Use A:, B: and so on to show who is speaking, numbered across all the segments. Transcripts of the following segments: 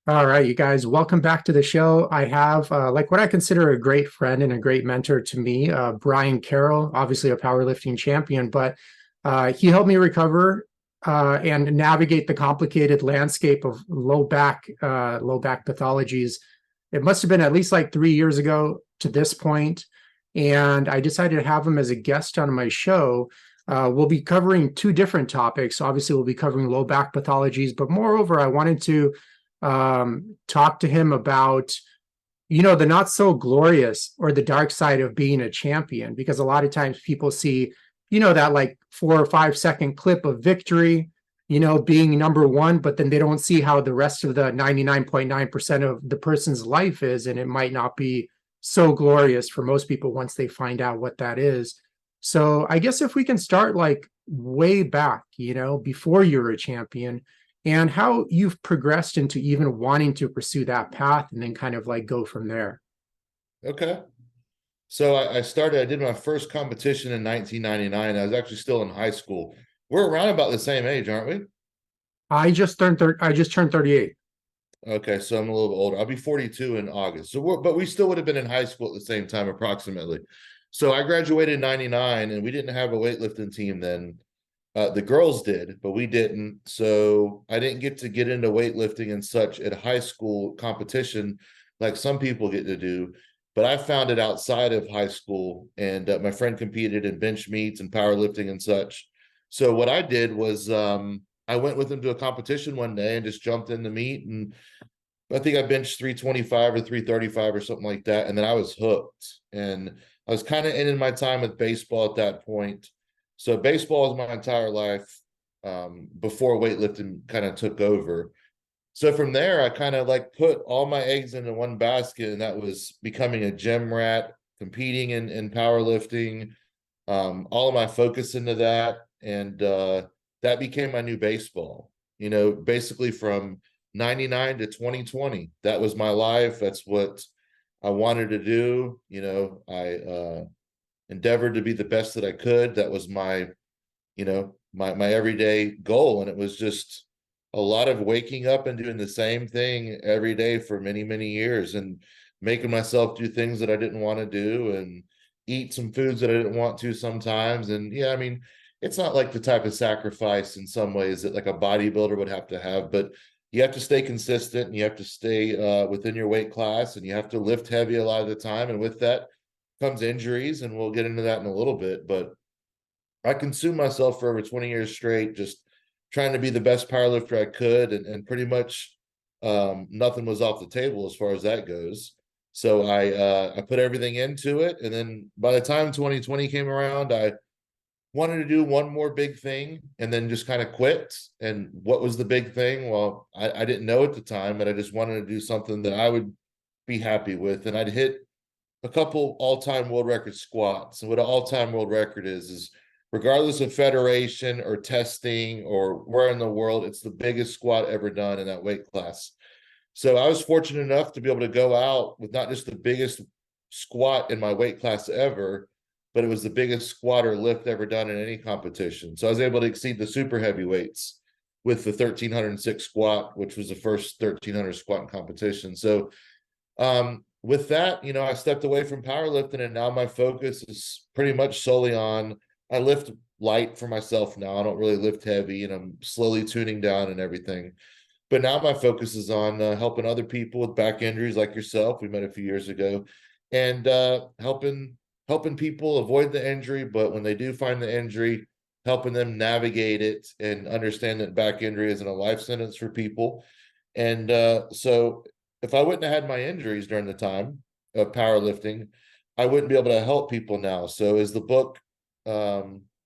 A: All right, you guys, welcome back to the show. I have like what I consider a great friend and a great mentor to me, Brian Carroll, obviously a powerlifting champion, but he helped me recover and navigate the complicated landscape of low back pathologies. It must have been at least like 3 years ago to this point, and I decided to have him as a guest on my show. We'll be covering two different topics. Obviously, we'll be covering low back pathologies, but moreover, I wanted to talk to him about the not so glorious or the dark side of being a champion, because a lot of times people see that like 4 or 5 second clip of victory, being number one, but then they don't see how the rest of the 99.9% of the person's life is, and it might not be so glorious for most people once they find out what that is. So I guess if we can start like way back, before you're a champion, and how you've progressed into even wanting to pursue that path and then kind of like go from there.
B: Okay. So I did my first competition in 1999. I was actually still in high school. We're around about the same age, aren't we?
A: I just turned 38.
B: Okay, so I'm a little bit older. I'll be 42 in August. But we still would have been in high school at the same time, approximately. So I graduated in 99, and we didn't have a weightlifting team then. The girls did, but we didn't. So I didn't get into weightlifting and such at high school competition like some people get to do. But I found it outside of high school, and my friend competed in bench meets and powerlifting and such. So what I did was I went with him to a competition one day and just jumped in the meet, and I think I benched 325 or 335 or something like that, and then I was hooked. And I was kind of ending my time with baseball at that point. So baseball was my entire life before weightlifting kind of took over. So from there, I kind of like put all my eggs into one basket, and that was becoming a gym rat, competing in powerlifting, all of my focus into that. And that became my new baseball, basically from 99 to 2020. That was my life. That's what I wanted to do. I endeavored to be the best that I could. That was my everyday goal. And it was just a lot of waking up and doing the same thing every day for many, many years, and making myself do things that I didn't want to do, and eat some foods that I didn't want to sometimes. And yeah, I mean, it's not like the type of sacrifice in some ways that like a bodybuilder would have to have, but you have to stay consistent, and you have to stay within your weight class, and you have to lift heavy a lot of the time. And with that comes injuries, and we'll get into that in a little bit. But I consumed myself for over 20 years straight, just trying to be the best powerlifter I could, and pretty much nothing was off the table as far as that goes. So I put everything into it, and then by the time 2020 came around, I wanted to do one more big thing and then just kind of quit. And what was the big thing? Well, I didn't know at the time, but I just wanted to do something that I would be happy with. And I'd hit a couple all-time world record squats. And what an all-time world record is regardless of federation or testing or where in the world, it's the biggest squat ever done in that weight class. So I was fortunate enough to be able to go out with not just the biggest squat in my weight class ever, but it was the biggest squat or lift ever done in any competition. So I was able to exceed the super heavyweights with the 1306 squat, which was the first 1300 squat in competition. So with that, I stepped away from powerlifting, and now my focus is pretty much solely on, I lift light for myself now. I don't really lift heavy, and I'm slowly tuning down and everything. But now my focus is on helping other people with back injuries like yourself. We met a few years ago, and helping people avoid the injury, but when they do find the injury, helping them navigate it and understand that back injury isn't a life sentence for people. And so if I wouldn't have had my injuries during the time of powerlifting, I wouldn't be able to help people now. So as the book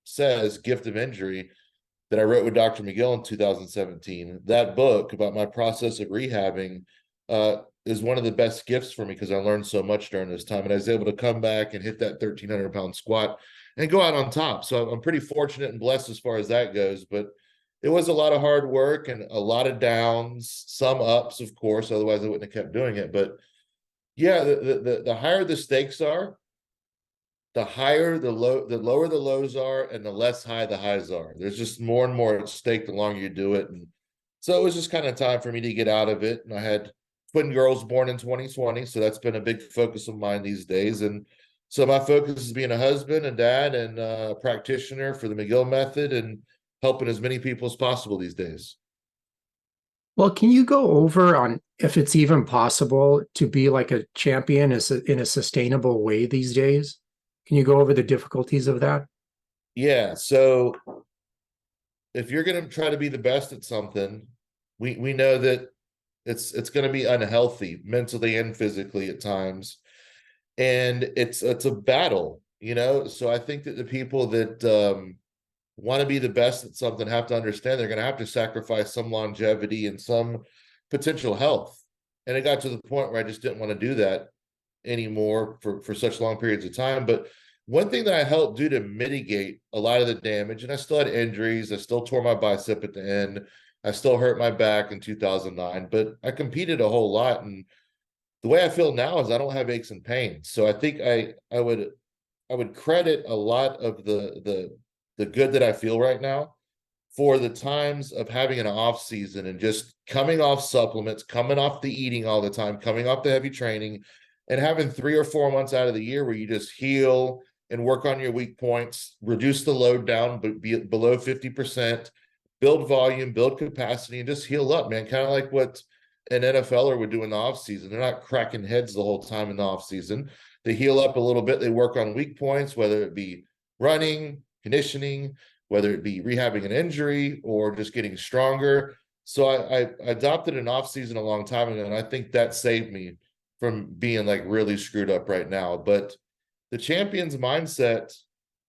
B: says, Gift of Injury, that I wrote with Dr. McGill in 2017, that book about my process of rehabbing is one of the best gifts for me, because I learned so much during this time, and I was able to come back and hit that 1,300-pound squat and go out on top. So I'm pretty fortunate and blessed as far as that goes. But it was a lot of hard work and a lot of downs, some ups, of course, otherwise I wouldn't have kept doing it. But yeah, the higher the stakes are, the higher the lower the lows are, and the less high the highs are. There's just more and more at stake the longer you do it. And So it was just kind of time for me to get out of it. And I had twin girls born in 2020. So that's been a big focus of mine these days. And so my focus is being a husband, a dad, and a practitioner for the McGill method and helping as many people as possible these days.
A: Well, can you go over on if it's even possible to be like a champion in a sustainable way these days? Can you go over the difficulties of that?
B: Yeah. So if you're going to try to be the best at something, we know that it's going to be unhealthy mentally and physically at times, and it's a battle, you know. So I think that the people that want to be the best at something have to understand they're going to have to sacrifice some longevity and some potential health. And it got to the point where I just didn't want to do that anymore for such long periods of time. But one thing that I helped do to mitigate a lot of the damage, and I still had injuries, I still tore my bicep at the end, I still hurt my back in 2009, but I competed a whole lot. And the way I feel now is I don't have aches and pains. So I think I would credit a lot of the good that I feel right now for the times of having an off season and just coming off supplements, coming off the eating all the time, coming off the heavy training, and having 3 or 4 months out of the year where you just heal and work on your weak points, reduce the load down, but be below 50%, build volume, build capacity, and just heal up, man. Kind of like what an NFLer would do in the off season. They're not cracking heads the whole time in the off season. They heal up a little bit. They work on weak points, whether it be running, conditioning, whether it be rehabbing an injury or just getting stronger. So I adopted an off season a long time ago, and I think that saved me from being like really screwed up right now. But the champion's mindset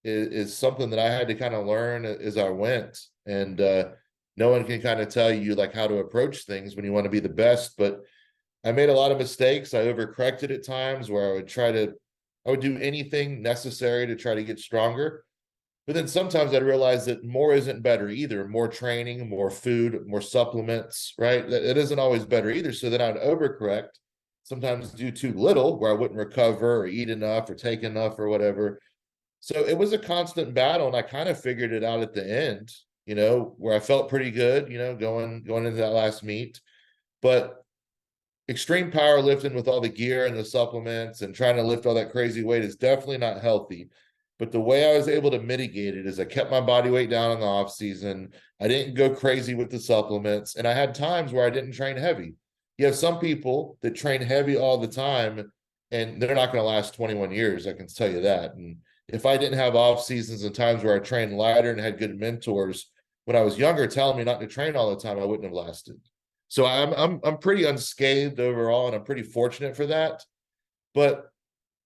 B: is something that I had to kind of learn as I went. And no one can kind of tell you like how to approach things when you want to be the best. But I made a lot of mistakes. I overcorrected at times where I would do anything necessary to try to get stronger. But then sometimes I realize that more isn't better either. More training, more food, more supplements, right? It isn't always better either. So then I'd overcorrect, sometimes do too little where I wouldn't recover or eat enough or take enough or whatever. So it was a constant battle, and I kind of figured it out at the end, you know, where I felt pretty good, you know, going into that last meet. But extreme powerlifting with all the gear and the supplements and trying to lift all that crazy weight is definitely not healthy. But the way I was able to mitigate it is I kept my body weight down in the off season. I didn't go crazy with the supplements, and I had times where I didn't train heavy. You have some people that train heavy all the time, and they're not going to last 21 years. I can tell you that. And if I didn't have off seasons and times where I trained lighter and had good mentors when I was younger telling me not to train all the time, I wouldn't have lasted. So I'm pretty unscathed overall, and I'm pretty fortunate for that. But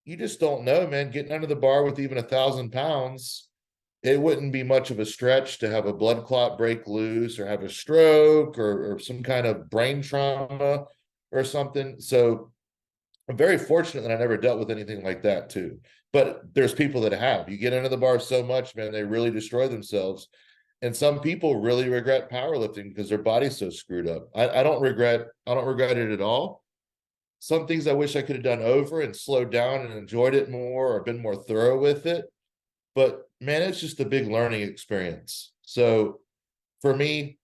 B: you just don't know, man. Getting under the bar with even 1,000 pounds, it wouldn't be much of a stretch to have a blood clot break loose or have a stroke or some kind of brain trauma or something. So I'm very fortunate that I never dealt with anything like that too. But there's people that have. You get under the bar so much, man, they really destroy themselves. And some people really regret powerlifting because their body's so screwed up. I don't regret it at all. Some things I wish I could have done over and slowed down and enjoyed it more or been more thorough with it. But man, it's just a big learning experience. So for me,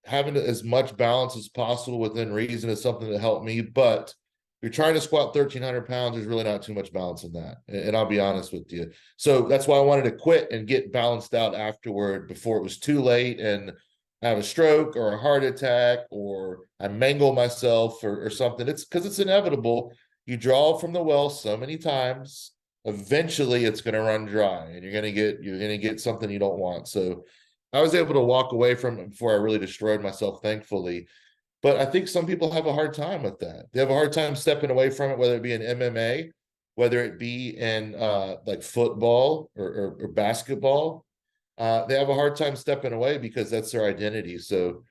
B: having as much balance as possible within reason is something that helped me. But if you're trying to squat 1,300 pounds, there's really not too much balance in that. And I'll be honest with you. So that's why I wanted to quit and get balanced out afterward before it was too late and I have a stroke or a heart attack or I mangle myself or something. It's because it's inevitable. You draw from the well so many times, eventually it's going to run dry and you're going to get something you don't want. So I was able to walk away from it before I really destroyed myself, thankfully. But I think some people have a hard time with that. They have a hard time stepping away from it, whether it be in MMA, whether it be in like football or basketball. They have a hard time stepping away because that's their identity. So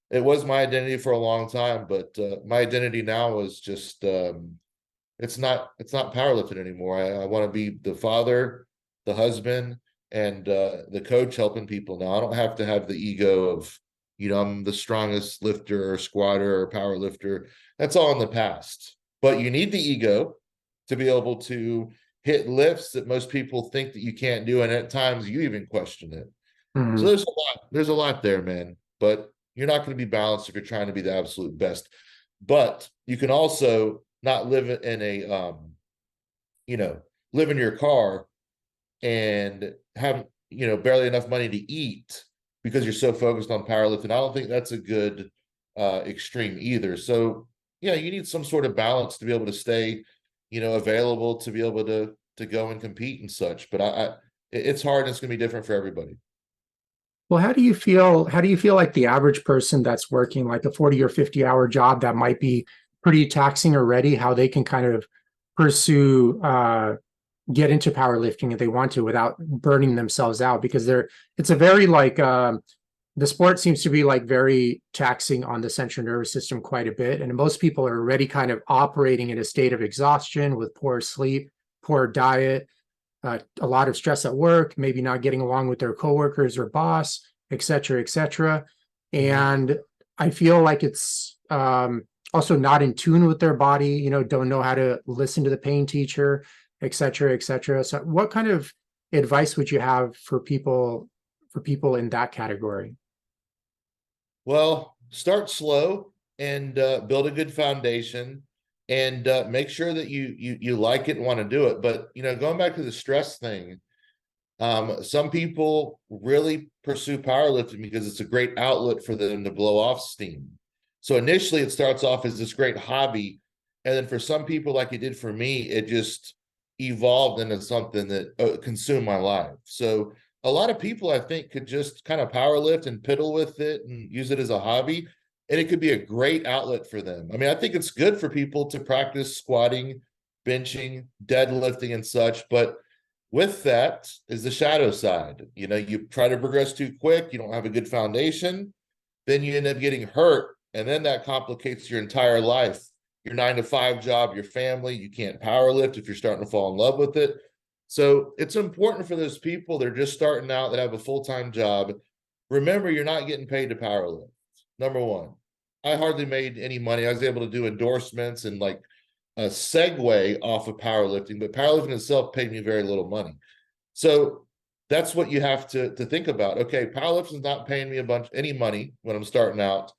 B: it was my identity for a long time, but my identity now is just it's not powerlifting anymore. I want to be the father, the husband, and the coach helping people now. I don't have to have the ego of, you know, I'm the strongest lifter or squatter or power lifter. That's all in the past. But you need the ego to be able to hit lifts that most people think that you can't do, and at times you even question it. So
A: Mhm.
B: there's a lot there, man. But You're not going to be balanced if you're trying to be the absolute best. But you can also not live in a you know, live in your car and have, you know, barely enough money to eat because you're so focused on powerlifting. I don't think that's a good extreme either. So yeah, you need some sort of balance to be able to stay, you know, available to be able to go and compete and such. But it's hard and it's gonna be different for everybody.
A: Well, how do you feel like the average person that's working like a 40 or 50-hour job that might be pretty taxing already, how they can kind of pursue get into powerlifting if they want to without burning themselves out? Because it's a very like the sport seems to be like very taxing on the central nervous system quite a bit. And most people are already kind of operating in a state of exhaustion with poor sleep, poor diet, a lot of stress at work, maybe not getting along with their coworkers or boss, et cetera, et cetera. And I feel like it's also not in tune with their body, don't know how to listen to the pain teacher, et cetera, et cetera. So what kind of advice would you have for people in that category?
B: Well, start slow and build a good foundation, and make sure that you like it and want to do it. But you know, going back to the stress thing, some people really pursue powerlifting because it's a great outlet for them to blow off steam. So initially, it starts off as this great hobby, and then for some people, like it did for me, it just evolved into something that consumed my life. So a lot of people, I think, could just kind of power lift and piddle with it and use it as a hobby, and it could be a great outlet for them. I mean, I think it's good for people to practice squatting, benching, deadlifting, and such, but with that is the shadow side. You know, you try to progress too quick, you don't have a good foundation, then you end up getting hurt, and then that complicates your entire life, your 9 to 5 job, your family. You can't power lift if you're starting to fall in love with it. So it's important for those people that are just starting out that have a full-time job. Remember, you're not getting paid to power lift. Number one, I hardly made any money. I was able to do endorsements and like a segue off of powerlifting, but powerlifting itself paid me very little money. So that's what you have to think about. Okay, powerlifting is not paying me any money when I'm starting out.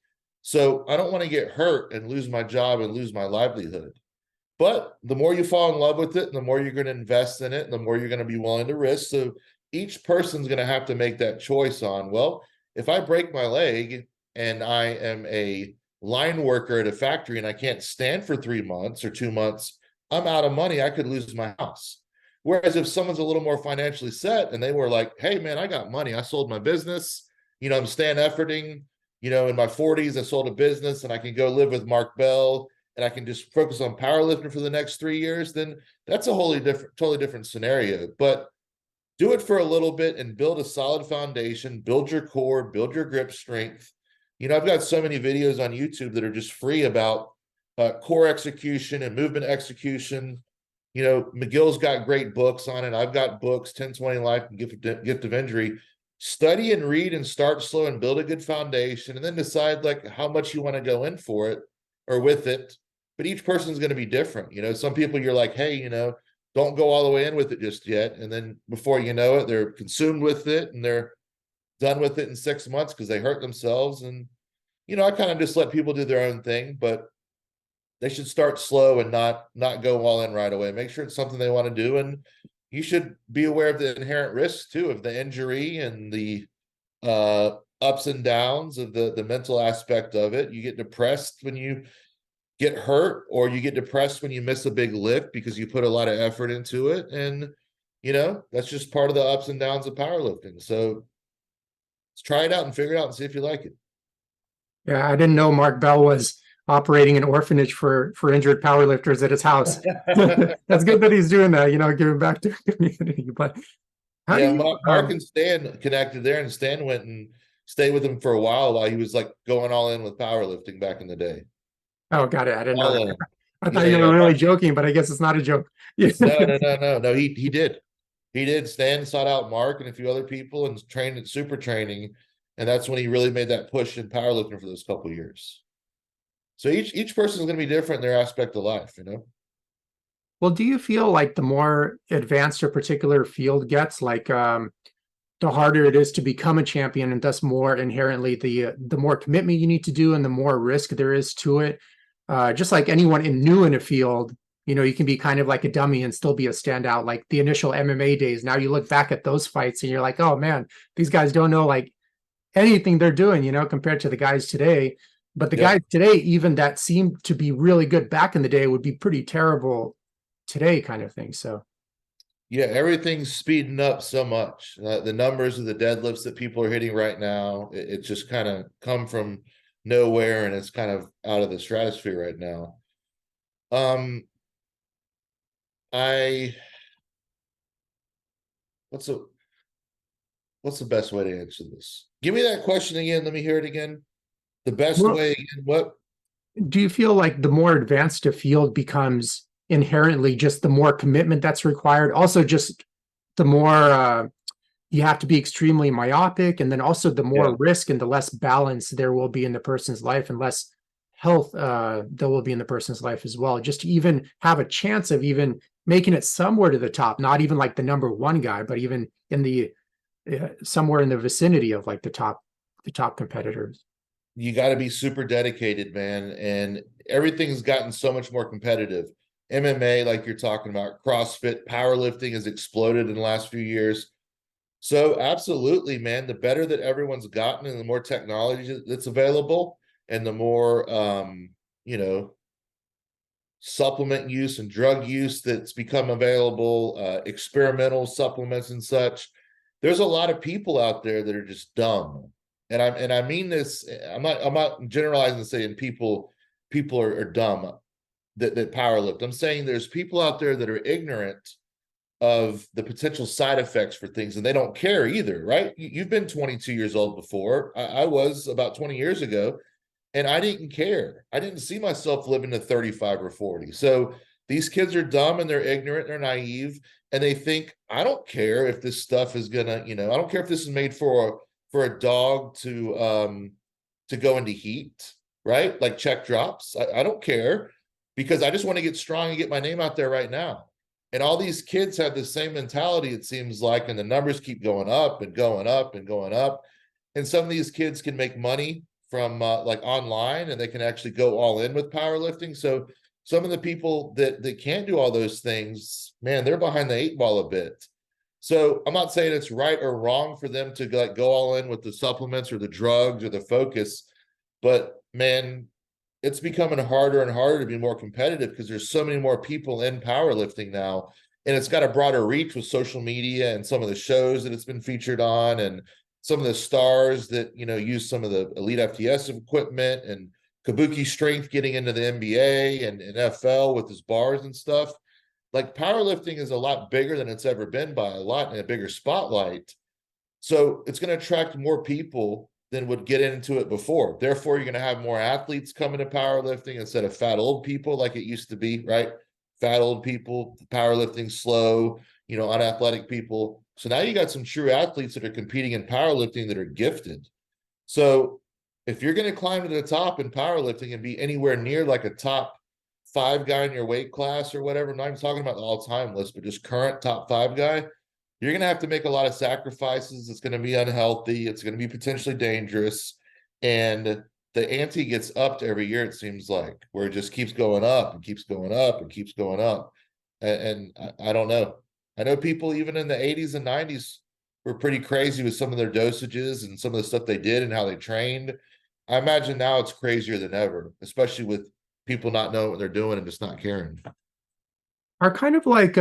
B: So I don't want to get hurt and lose my job and lose my livelihood. But the more you fall in love with it, the more you're going to invest in it, and the more you're going to be willing to risk. So each person's going to have to make that choice on, well, if I break my leg and I am a line worker at a factory and I can't stand for 3 months or 2 months, I'm out of money. I could lose my house. Whereas if someone's a little more financially set and they were like, hey, man, I got money. I sold my business. You know, I'm staying efforting. You know, in my 40s, I sold a business and I can go live with Mark Bell and I can just focus on powerlifting for the next 3 years, then that's a totally different scenario. But do it for a little bit and build a solid foundation, build your core, build your grip strength. You know, I've got so many videos on YouTube that are just free about core execution and movement execution. You know, McGill's got great books on it. I've got books, 1020 Life and Gift of Injury. Study and read and start slow and build a good foundation, and then decide like how much you want to go in for it or with it. But each person's going to be different. You know, some people you're like, hey, you know, don't go all the way in with it just yet. And then before you know it, they're consumed with it and they're done with it in 6 months because they hurt themselves. And, you know, I kind of just let people do their own thing, but they should start slow and not go all in right away. Make sure it's something they want to do. And you should be aware of the inherent risks too, of the injury and the ups and downs of the mental aspect of it. You get depressed when you get hurt, or you get depressed when you miss a big lift because you put a lot of effort into it. And, you know, that's just part of the ups and downs of powerlifting. So let's try it out and figure it out and see if you like it.
A: Yeah, I didn't know Mark Bell was operating an orphanage for injured powerlifters at his house. That's good that he's doing that, giving back to the community. But how do
B: Yeah,
A: you
B: Mark and Stan connected there, and Stan went and stayed with him for a while he was like going all in with powerlifting back in the day.
A: Oh, got it. I didn't know
B: All
A: that.
B: in.
A: I thought
B: Yeah,
A: you
B: yeah.
A: were really joking, but I guess it's not a joke.
B: No, no, no, no, no. He did. He did. Stan sought out Mark and a few other people and trained at super training. And that's when he really made that push in powerlifting for those couple of years. So each person is going to be different in their aspect of life, you know?
A: Well, do you feel like the more advanced a particular field gets, like the harder it is to become a champion, and thus more inherently the more commitment you need to do and the more risk there is to it. Just like anyone new in a field, you can be kind of like a dummy and still be a standout. Like the initial MMA days, now you look back at those fights and you're like, oh man, these guys don't know like anything they're doing, compared to the guys today. But the
B: Yeah.
A: guys today, even that seemed to be really good back in the day, would be pretty terrible today, kind of thing. So
B: Yeah, everything's speeding up so much. The numbers of the deadlifts that people are hitting right now, it just kind of come from nowhere, and it's kind of out of the stratosphere right now. Um, I what's the what's the best way to answer this? Give me that question again. Let me hear it again. The best
A: well,
B: way again, what?
A: do you feel like the more advanced a field becomes, inherently just the more commitment that's required? Also, just the more you have to be extremely myopic, and then also the
B: Yeah.
A: more risk and the less balance there will be in the person's life, and less health there will be in the person's life as well, just to even have a chance of even making it somewhere to the top, not even like the number one guy, but even in the somewhere in the vicinity of like the top competitors.
B: You got to be super dedicated, man. And everything's gotten so much more competitive. MMA, like you're talking about, CrossFit, powerlifting has exploded in the last few years. So absolutely, man, the better that everyone's gotten and the more technology that's available and the more you know, supplement use and drug use that's become available, experimental supplements and such. There's a lot of people out there that are just dumb. And I mean this, I'm not generalizing and saying people are dumb that power lift. I'm saying there's people out there that are ignorant of the potential side effects for things, and they don't care either, right? You've been 22 years old before. I was about 20 years ago, and I didn't care. I didn't see myself living to 35 or 40. So these kids are dumb and they're ignorant, they're naive, and they think, I don't care if this stuff is gonna, I don't care if this is made for a dog to go into heat, right? Like check drops. I don't care because I just want to get strong and get my name out there right now. And all these kids have the same mentality, it seems like, and the numbers keep going up and going up and going up. And some of these kids can make money from like online, and they can actually go all in with powerlifting. So some of the people that can't do all those things, man, they're behind the eight ball a bit. So I'm not saying it's right or wrong for them to like go all in with the supplements or the drugs or the focus, but man, it's becoming harder and harder to be more competitive because there's so many more people in powerlifting now, and it's got a broader reach with social media and some of the shows that it's been featured on, and some of the stars that use some of the elite FTS equipment, and Kabuki Strength getting into the NBA and NFL with his bars and stuff. Like powerlifting is a lot bigger than it's ever been by a lot, in a bigger spotlight. So it's going to attract more people than would get into it before. Therefore, you're going to have more athletes coming to powerlifting instead of fat old people like it used to be, right? Fat old people, powerlifting slow, unathletic people. So now you got some true athletes that are competing in powerlifting that are gifted. So if you're going to climb to the top in powerlifting and be anywhere near like a top five guy in your weight class or whatever, I'm not even talking about the all-time list, but just current top five guy, you're going to have to make a lot of sacrifices. It's going to be unhealthy. It's going to be potentially dangerous. And the ante gets upped every year, it seems like, where it just keeps going up and keeps going up and keeps going up. And I don't know. I know people even in the 80s and 90s were pretty crazy with some of their dosages and some of the stuff they did and how they trained. I imagine now it's crazier than ever, especially with people not knowing what they're doing and just not caring.
A: Are kind of like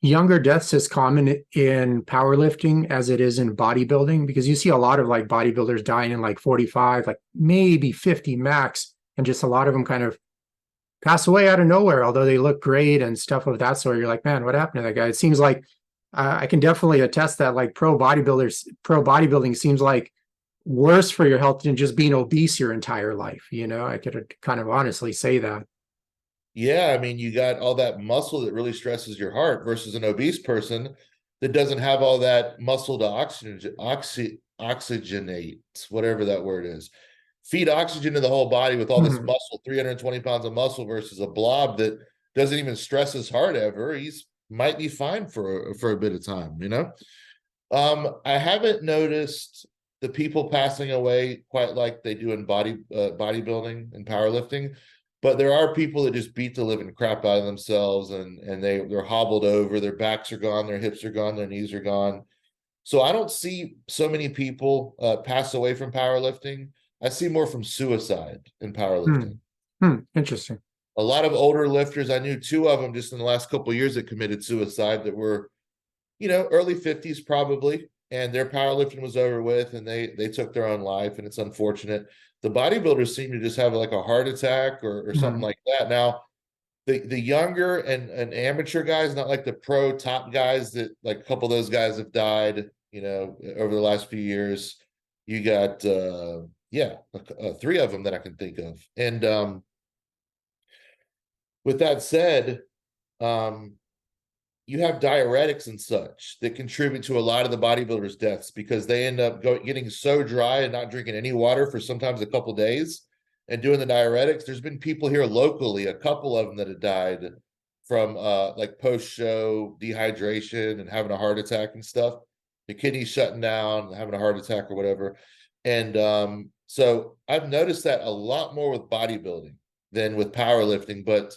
A: younger deaths as common in powerlifting as it is in bodybuilding? Because you see a lot of like bodybuilders dying in like 45, like maybe 50 max, and just a lot of them kind of pass away out of nowhere, although they look great and stuff of that sort. You're like, man, what happened to that guy? It seems like I can definitely attest that like pro bodybuilding seems like worse for your health than just being obese your entire life. I could kind of honestly say that.
B: Yeah, I mean, you got all that muscle that really stresses your heart versus an obese person that doesn't have all that muscle to oxygenate, whatever that word is. Feed oxygen to the whole body with all this
A: Mhm.
B: muscle, 320 pounds of muscle versus a blob that doesn't even stress his heart ever. He's might be fine for a bit of time. I haven't noticed the people passing away quite like they do in bodybuilding and powerlifting, but there are people that just beat the living crap out of themselves, and they're hobbled over, their backs are gone, their hips are gone, their knees are gone. So I don't see so many people pass away from powerlifting. I see more from suicide in
A: Hmm.
B: powerlifting.
A: Interesting.
B: A lot of older lifters, I knew two of them just in the last couple of years that committed suicide, that were, early 50s probably, and their powerlifting was over with, and they took their own life, and it's unfortunate. The bodybuilders seem to just have like a heart attack or something
A: Hmm.
B: like that. Now, the younger and amateur guys, not like the pro top guys, that like a couple of those guys have died, over the last few years. You got three of them that I can think of. And with that said, um, you have diuretics and such that contribute to a lot of the bodybuilders' deaths, because they end up getting so dry and not drinking any water for sometimes a couple days and doing the diuretics. There's been people here locally, a couple of them, that have died from like post-show dehydration and having a heart attack and stuff. The kidneys shutting down, having a heart attack or whatever. And so I've noticed that a lot more with bodybuilding than with powerlifting, but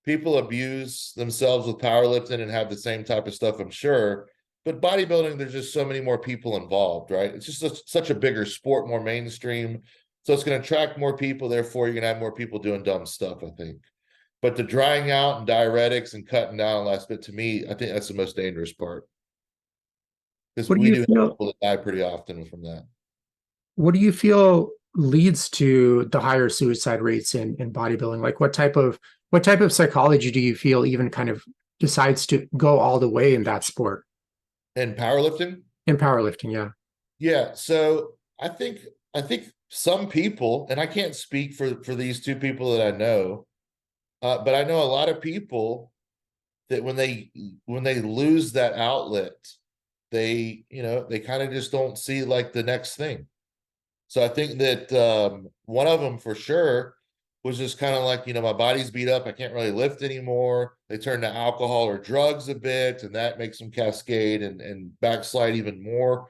B: people abuse themselves with powerlifting and have the same type of stuff, I'm sure. But bodybuilding, there's just so many more people involved, right? It's just such a bigger sport, more mainstream. So it's going to attract more people. Therefore, you're going to have more people doing dumb stuff, I think. But the drying out and diuretics and cutting down last bit, to me, I think that's the most dangerous part, because
A: What do
B: we
A: you
B: do have
A: feel?
B: people that die pretty often from that.
A: What do you feel leads to the higher suicide rates in bodybuilding? Like what type of psychology do you feel even kind of decides to go all the way in that sport?
B: And powerlifting,
A: In powerlifting, yeah.
B: yeah. So I think some people, and I can't speak for these two people that I know, but I know a lot of people that when they lose that outlet, they kind of just don't see like the next thing. So I think that one of them for sure was just kind of like, my body's beat up, I can't really lift anymore. They turn to alcohol or drugs a bit, and that makes them cascade and backslide even more.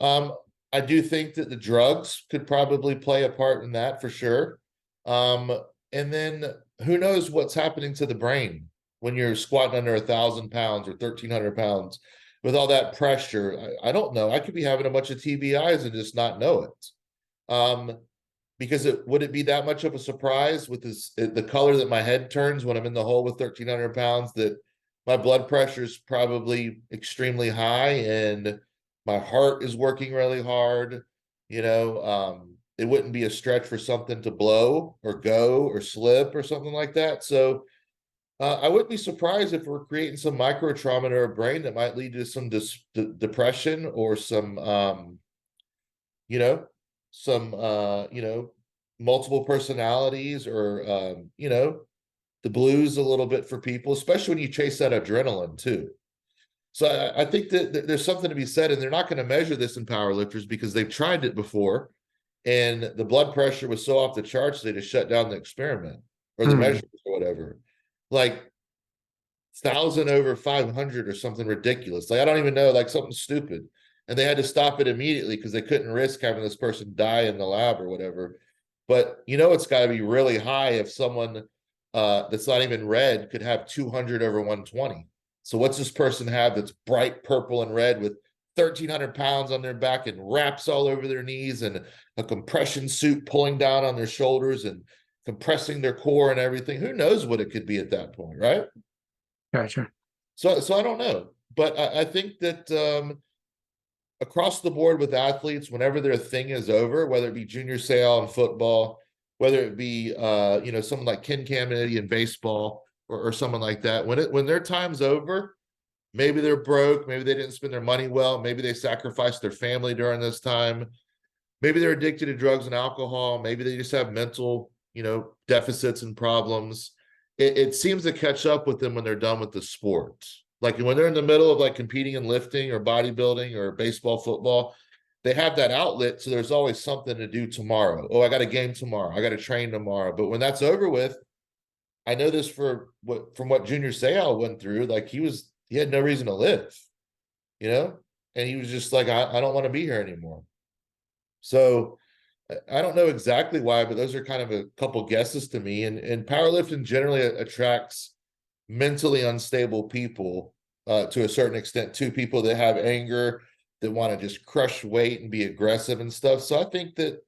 B: Um, I do think that the drugs could probably play a part in that for sure. Um, and then who knows what's happening to the brain when you're squatting under 1,000 pounds or 1,300 pounds with all that pressure. I don't know. I could be having a bunch of TBIs and just not know it. Um, because would it be that much of a surprise with the color that my head turns when I'm in the hole with 1,300 pounds, that my blood pressure is probably extremely high and my heart is working really hard? It wouldn't be a stretch for something to blow or go or slip or something like that. So I wouldn't be surprised if we're creating some micro trauma in our brain that might lead to some depression or some you know, some multiple personalities, or the blues a little bit for people, especially when you chase that adrenaline too. So I think that there's something to be said, and they're not going to measure this in powerlifters because they've tried it before, and the blood pressure was so off the charts they just shut down the experiment or the
A: Hmm.
B: measurements or whatever. Like 1,000/500 or something ridiculous. Like I don't even know, like something stupid. And they had to stop it immediately because they couldn't risk having this person die in the lab or whatever. But it's got to be really high if someone that's not even red could have 200/120. So what's this person have that's bright purple and red with 1,300 pounds on their back and wraps all over their knees and a compression suit pulling down on their shoulders and compressing their core and everything? Who knows what it could be at that point, right?
A: Gotcha.
B: So I don't know, but I think that across the board with athletes, whenever their thing is over, whether it be junior sale in football, whether it be someone like Ken Caminiti in baseball, or someone like that, when their time's over, maybe they're broke, maybe they didn't spend their money well, maybe they sacrificed their family during this time, maybe they're addicted to drugs and alcohol, maybe they just have mental deficits and problems. It seems to catch up with them when they're done with the sport. Like when they're in the middle of like competing in lifting or bodybuilding or baseball, football, they have that outlet, so there's always something to do tomorrow. Oh, I got a game tomorrow, I got to train tomorrow. But when that's over with, I know this from what Junior Seau went through. Like he had no reason to live, you know and he was just like, I don't want to be here anymore. So I don't know exactly why, but those are kind of a couple guesses to me. And powerlifting generally attracts mentally unstable people to a certain extent, to people that have anger, that want to just crush weight and be aggressive and stuff. So I think that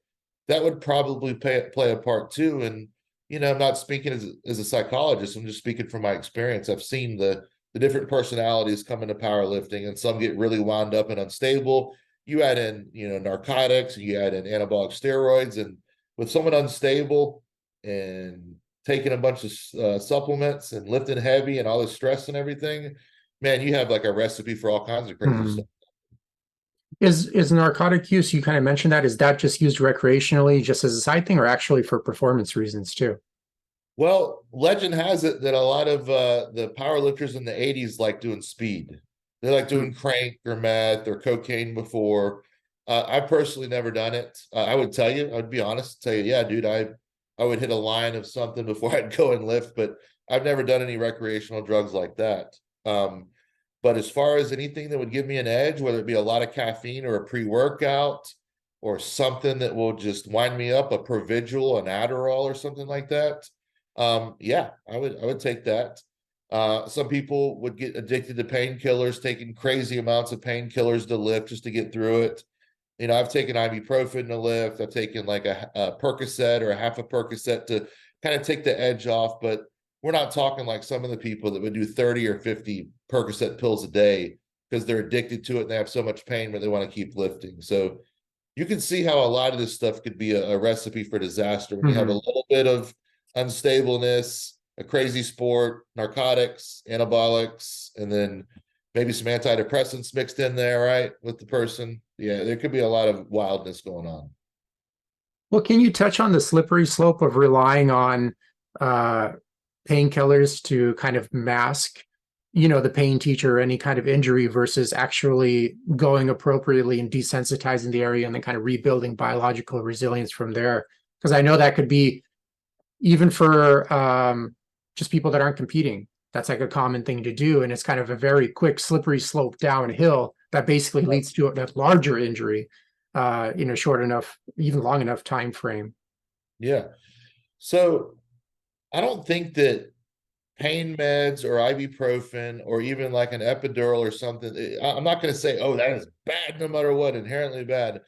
B: that would probably play a part too. And I'm not speaking as a psychologist. I'm just speaking from my experience. I've seen the different personalities come into powerlifting, and some get really wound up and unstable. You add in narcotics, you add in anabolic steroids, and with someone unstable and taking a bunch of supplements and lifting heavy and all this stress and everything, man, you have like a recipe for all kinds of crazy
A: Mhm.
B: stuff.
A: Is narcotic use, you kind of mentioned that, is that just used recreationally just as a side thing or actually for performance reasons too?
B: Well, legend has it that a lot of the power lifters in the 80s like doing speed. They like doing crank or meth or cocaine before. I've personally never done it. I would tell you, I'd be honest, tell you, yeah, dude, I would hit a line of something before I'd go and lift, but I've never done any recreational drugs like that. But as far as anything that would give me an edge, whether it be a lot of caffeine or a pre-workout or something that will just wind me up, a Provigil, an Adderall, or something like that, yeah, I would take that. Some people would get addicted to painkillers, taking crazy amounts of painkillers to lift just to get through it. I've taken ibuprofen to lift. I've taken like a Percocet or a half a Percocet to kind of take the edge off. But we're not talking like some of the people that would do 30 or 50 Percocet pills a day because they're addicted to it and they have so much pain, but they want to keep lifting. So you can see how a lot of this stuff could be a recipe for disaster when you have a
A: Mhm.
B: little bit of unstableness, a crazy sport, narcotics, anabolics, and then maybe some antidepressants mixed in there, right, with the person. Yeah, there could be a lot of wildness going on.
A: Well, can you touch on the slippery slope of relying on uh, painkillers to kind of mask, the pain teacher or any kind of injury versus actually going appropriately and desensitizing the area and then kind of rebuilding biological resilience from there? Because I know that could be even for just people that aren't competing. That's like a common thing to do, and it's kind of a very quick, slippery slope downhill that basically leads to a larger injury in a short enough, even long enough time frame.
B: Yeah. So I don't think that pain meds or ibuprofen or even like an epidural or something, I'm not going to say, oh, that is bad no matter what, inherently bad.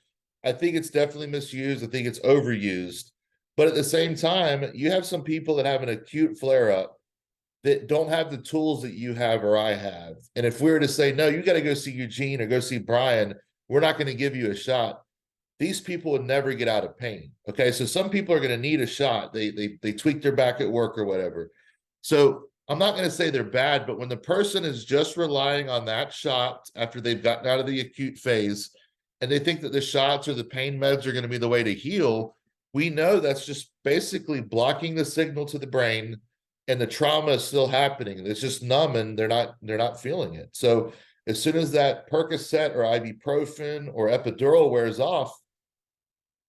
B: I think it's definitely misused. I think it's overused. But at the same time, you have some people that have an acute flare up that don't have the tools that you have or I have. And if we were to say, no, you got to go see Eugene or go see Brian, we're not going to give you a shot. These people would never get out of pain. Okay. So some people are going to need a shot. They tweak their back at work or whatever. So I'm not going to say they're bad, but when the person is just relying on that shot after they've gotten out of the acute phase and they think that the shots or the pain meds are going to be the way to heal, we know that's just basically blocking the signal to the brain and the trauma is still happening. It's just numb and they're not feeling it. So as soon as that Percocet or ibuprofen or epidural wears off,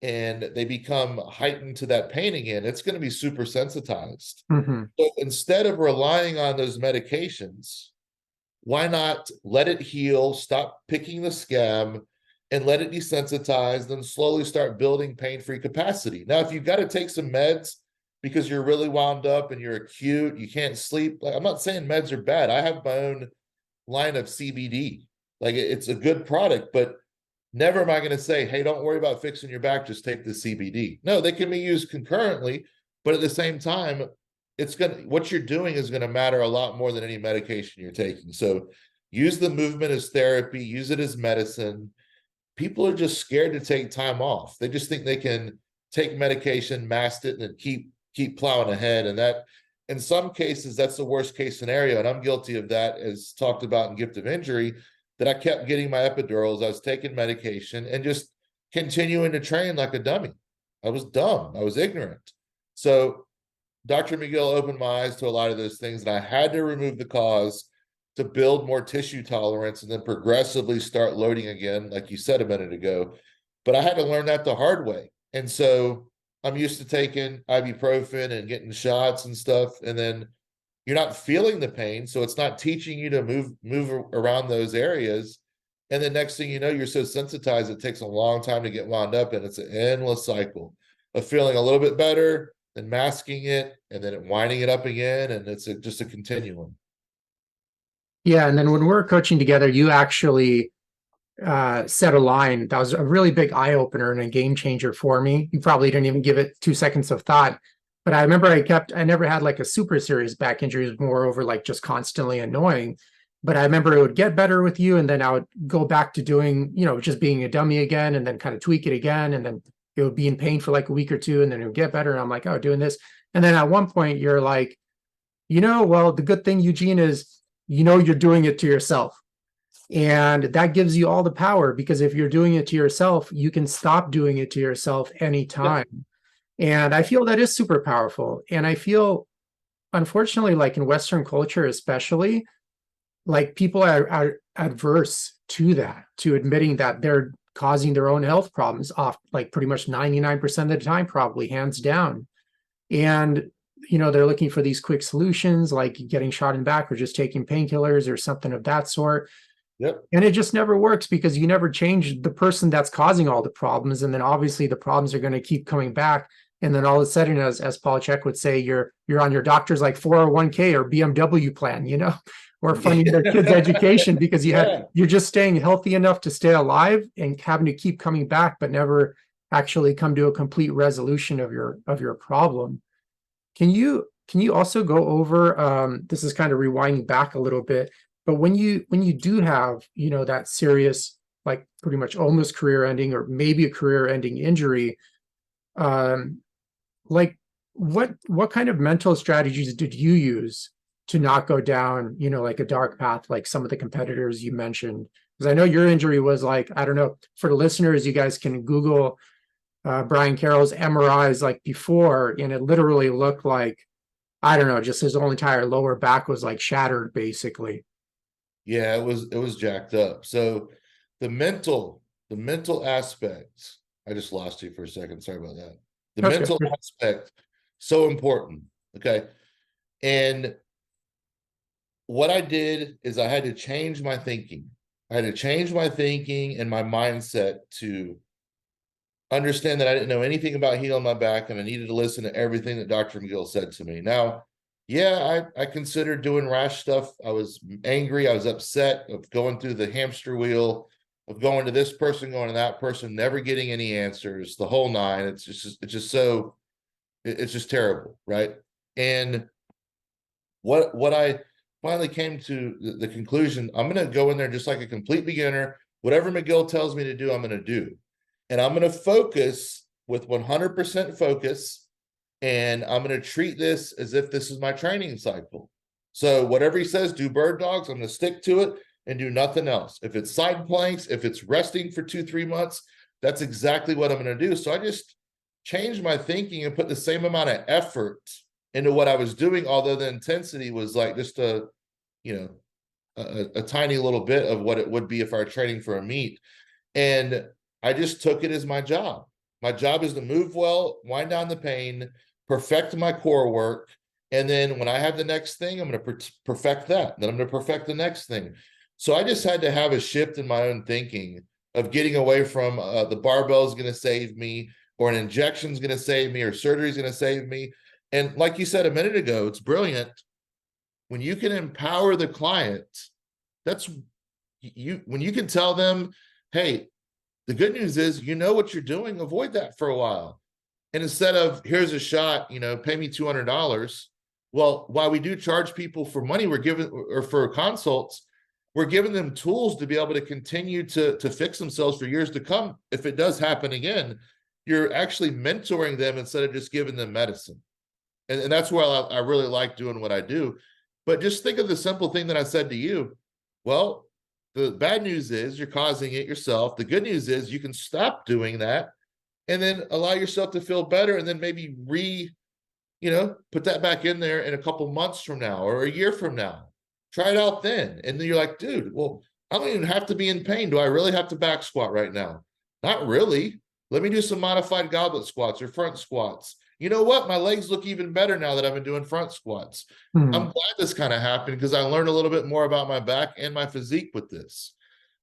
B: and they become heightened to that pain again, it's going to be super sensitized.
A: Mhm.
B: So instead of relying on those medications, why not let it heal, stop picking the scab, and let it desensitize, then slowly start building pain-free capacity. Now, if you've got to take some meds because you're really wound up and you're acute, you can't sleep. Like, I'm not saying meds are bad. I have my own line of CBD. Like it's a good product, but never am I going to say, hey, don't worry about fixing your back, just take the CBD. No, they can be used concurrently, but at the same time, what you're doing is going to matter a lot more than any medication you're taking. So use the movement as therapy, use it as medicine. People are just scared to take time off. They just think they can take medication, mask it, and keep plowing ahead. And that in some cases, that's the worst case scenario. And I'm guilty of that, as talked about in Gift of Injury, that I kept getting my epidurals. I was taking medication and just continuing to train like a dummy. I was dumb. I was ignorant. So Dr. McGill opened my eyes to a lot of those things, and I had to remove the cause to build more tissue tolerance and then progressively start loading again, like you said a minute ago. But I had to learn that the hard way. And so I'm used to taking ibuprofen and getting shots and stuff, and then you're not feeling the pain, so it's not teaching you to move around those areas. And the next thing you know, you're so sensitized, it takes a long time to get wound up, and it's an endless cycle of feeling a little bit better, then masking it, and then winding it up again. And it's just a continuum.
A: Yeah. And then when we're coaching together, you actually set a line that was a really big eye opener and a game changer for me. You probably didn't even give it 2 seconds of thought. But I remember I never had like a super serious back injury. It was more over like just constantly annoying. But I remember it would get better with you. And then I would go back to doing, just being a dummy again and then kind of tweak it again. And then it would be in pain for like a week or two. And then it would get better. And I'm like, oh, doing this. And then at one point you're like, well, the good thing, Eugene, is, you're doing it to yourself. And that gives you all the power, because if you're doing it to yourself, you can stop doing it to yourself anytime. And I feel that is super powerful. And I feel, unfortunately, like in Western culture, especially, like people are adverse to that, to admitting that they're causing their own health problems off, like pretty much 99% of the time, probably hands down. And, they're looking for these quick solutions, like getting shot in the back or just taking painkillers or something of that sort.
B: Yep.
A: And it just never works, because you never change the person that's causing all the problems. And then obviously the problems are going to keep coming back. And then all of a sudden, as Paul Chek would say, you're on your doctor's like 401k or BMW plan, or funding their kids' education, because you're just staying healthy enough to stay alive and having to keep coming back, but never actually come to a complete resolution of your problem. Can you also go over, this is kind of rewinding back a little bit, but when you do have, that serious, like pretty much almost career ending or maybe a career ending injury, like what kind of mental strategies did you use to not go down, like a dark path, like some of the competitors you mentioned? Because I know your injury was like, I don't know, for the listeners, you guys can Google Brian Carroll's MRIs like before, and it literally looked like, I don't know, just his whole entire lower back was like shattered, basically.
B: Yeah, it was jacked up. So the mental aspect, I just lost you for a second. Sorry about that. The
A: That's
B: mental
A: good.
B: aspect, so important. Okay. And what I did is I had to change my thinking. I had to change my thinking and my mindset to understand that I didn't know anything about healing my back, and I needed to listen to everything that Dr. McGill said to me. Now, yeah, I considered doing rash stuff. I was angry. I was upset of going through the hamster wheel of going to this person, going to that person, never getting any answers, the whole nine. It's just terrible, right? And what I finally came to the conclusion, I'm going to go in there just like a complete beginner. Whatever McGill tells me to do, I'm going to do. And I'm going to focus with 100% focus. And I'm going to treat this as if this is my training cycle. So whatever he says, do bird dogs, I'm going to stick to it and do nothing else. If it's side planks, if it's resting for 2-3 months, that's exactly what I'm going to do. So I just changed my thinking and put the same amount of effort into what I was doing, although the intensity was like just a tiny little bit of what it would be if I were training for a meet. And I just took it as my job. My job is to move well, wind down the pain, perfect my core work. And then when I have the next thing, I'm going to perfect that. Then I'm going to perfect the next thing. So I just had to have a shift in my own thinking of getting away from the barbell is going to save me, or an injection is going to save me, or surgery is going to save me. And like you said a minute ago, it's brilliant. When you can empower the client, that's when you can tell them, hey, the good news is, what you're doing, avoid that for a while. And instead of, here's a shot, pay me $200. Well, while we do charge people for money, or for consults, we're giving them tools to be able to continue to fix themselves for years to come. If it does happen again, you're actually mentoring them instead of just giving them medicine. And that's why I really like doing what I do. But just think of the simple thing that I said to you. Well, the bad news is you're causing it yourself. The good news is you can stop doing that and then allow yourself to feel better, and then maybe put that back in there in a couple months from now or a year from now. Try it out then. And then you're like, dude, well, I don't even have to be in pain. Do I really have to back squat right now? Not really. Let me do some modified goblet squats or front squats. You know what? My legs look even better now that I've been doing front squats. I'm glad this kind of happened, because I learned a little bit more about my back and my physique with this.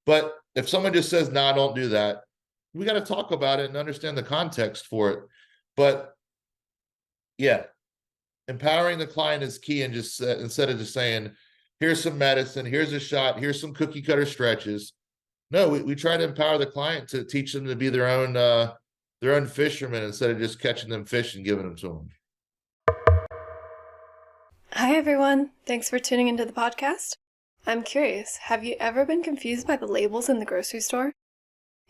B: But if someone just says, nah, don't do that, we got to talk about it and understand the context for it. But yeah, empowering the client is key. And just instead of just saying, here's some medicine, here's a shot, here's some cookie cutter stretches. No, we try to empower the client to teach them to be their own fisherman instead of just catching them fish and giving them to them.
C: Hi everyone, thanks for tuning into the podcast. I'm curious, have you ever been confused by the labels in the grocery store?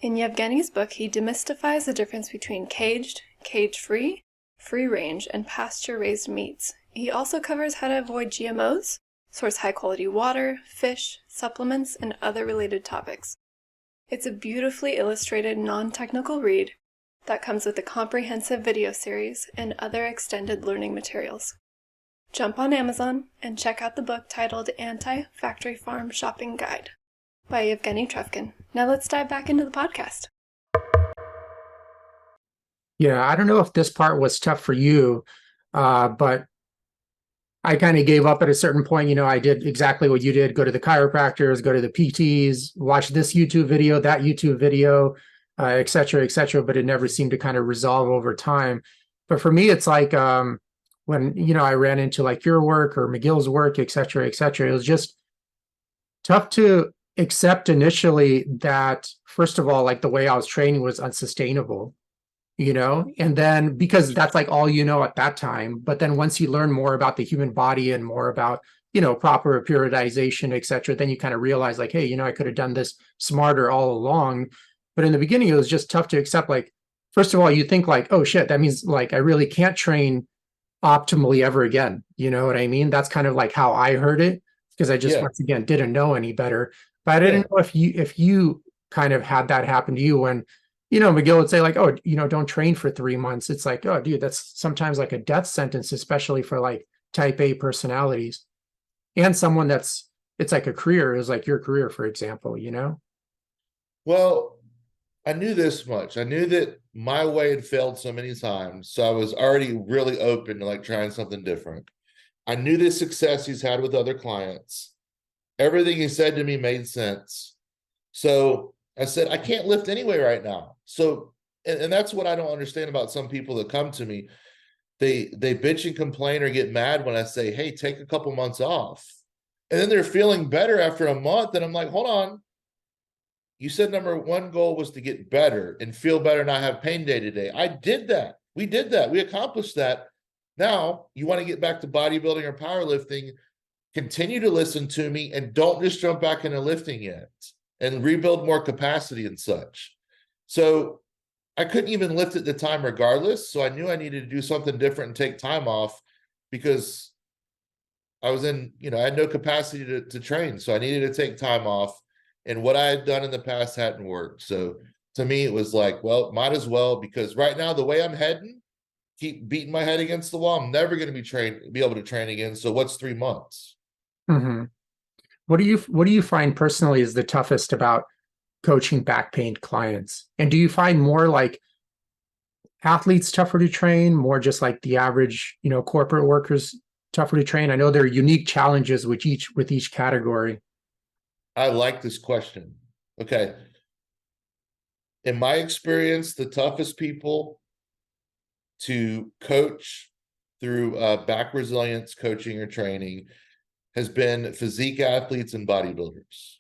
C: In Yevgeny's book, he demystifies the difference between caged, cage-free, free-range, and pasture-raised meats. He also covers how to avoid GMOs, source high-quality water, fish, supplements, and other related topics. It's a beautifully illustrated, non-technical read that comes with a comprehensive video series and other extended learning materials. Jump on Amazon and check out the book titled Anti-Factory Farm Shopping Guide by Eugene Trufkin. Now let's dive back into the podcast.
A: Yeah, I don't know if this part was tough for you, but I kind of gave up at a certain point. I did exactly what you did: go to the chiropractors, go to the PTs, watch this YouTube video, that YouTube video, et cetera, but it never seemed to kind of resolve over time. But for me, it's like when, I ran into like your work or McGill's work, et cetera, it was just tough to accept initially that, first of all, like the way I was training was unsustainable, and then because that's like all at that time. But then once you learn more about the human body and more about, proper periodization, et cetera, then you kind of realize like, hey, I could have done this smarter all along. But in the beginning, it was just tough to accept. Like, first of all, you think like, oh shit, that means like I really can't train optimally ever again. You know what I mean? That's kind of like how I heard it, because I just once again didn't know any better. But I didn't know if you kind of had that happen to you when, McGill would say like, oh, don't train for 3 months. It's like, oh, dude, that's sometimes like a death sentence, especially for like type A personalities and someone it's like a career. It was like your career, for example,
B: Well, I knew this much. I knew that my way had failed so many times. So I was already really open to like trying something different. I knew the success he's had with other clients. Everything he said to me made sense. So I said, I can't lift anyway right now. So, and that's what I don't understand about some people that come to me. They bitch and complain or get mad when I say, hey, take a couple months off. And then they're feeling better after a month. And I'm like, hold on. You said number one goal was to get better and feel better, not have pain day to day. I did that. We did that. We accomplished that. Now you want to get back to bodybuilding or powerlifting, continue to listen to me and don't just jump back into lifting yet and rebuild more capacity and such. So I couldn't even lift at the time regardless. So I knew I needed to do something different and take time off because I was I had no capacity to train. So I needed to take time off. And what I had done in the past hadn't worked. So to me, it was like, well, might as well, because right now, the way I'm heading, keep beating my head against the wall, I'm never going to be able to train again. So what's 3 months?
A: Mm-hmm. What do you find personally is the toughest about coaching back pain clients? And do you find more like athletes tougher to train, more just like the average, corporate workers tougher to train? I know there are unique challenges with each category.
B: I like this question. Okay. In my experience, the toughest people to coach through back resilience coaching or training has been physique athletes and bodybuilders.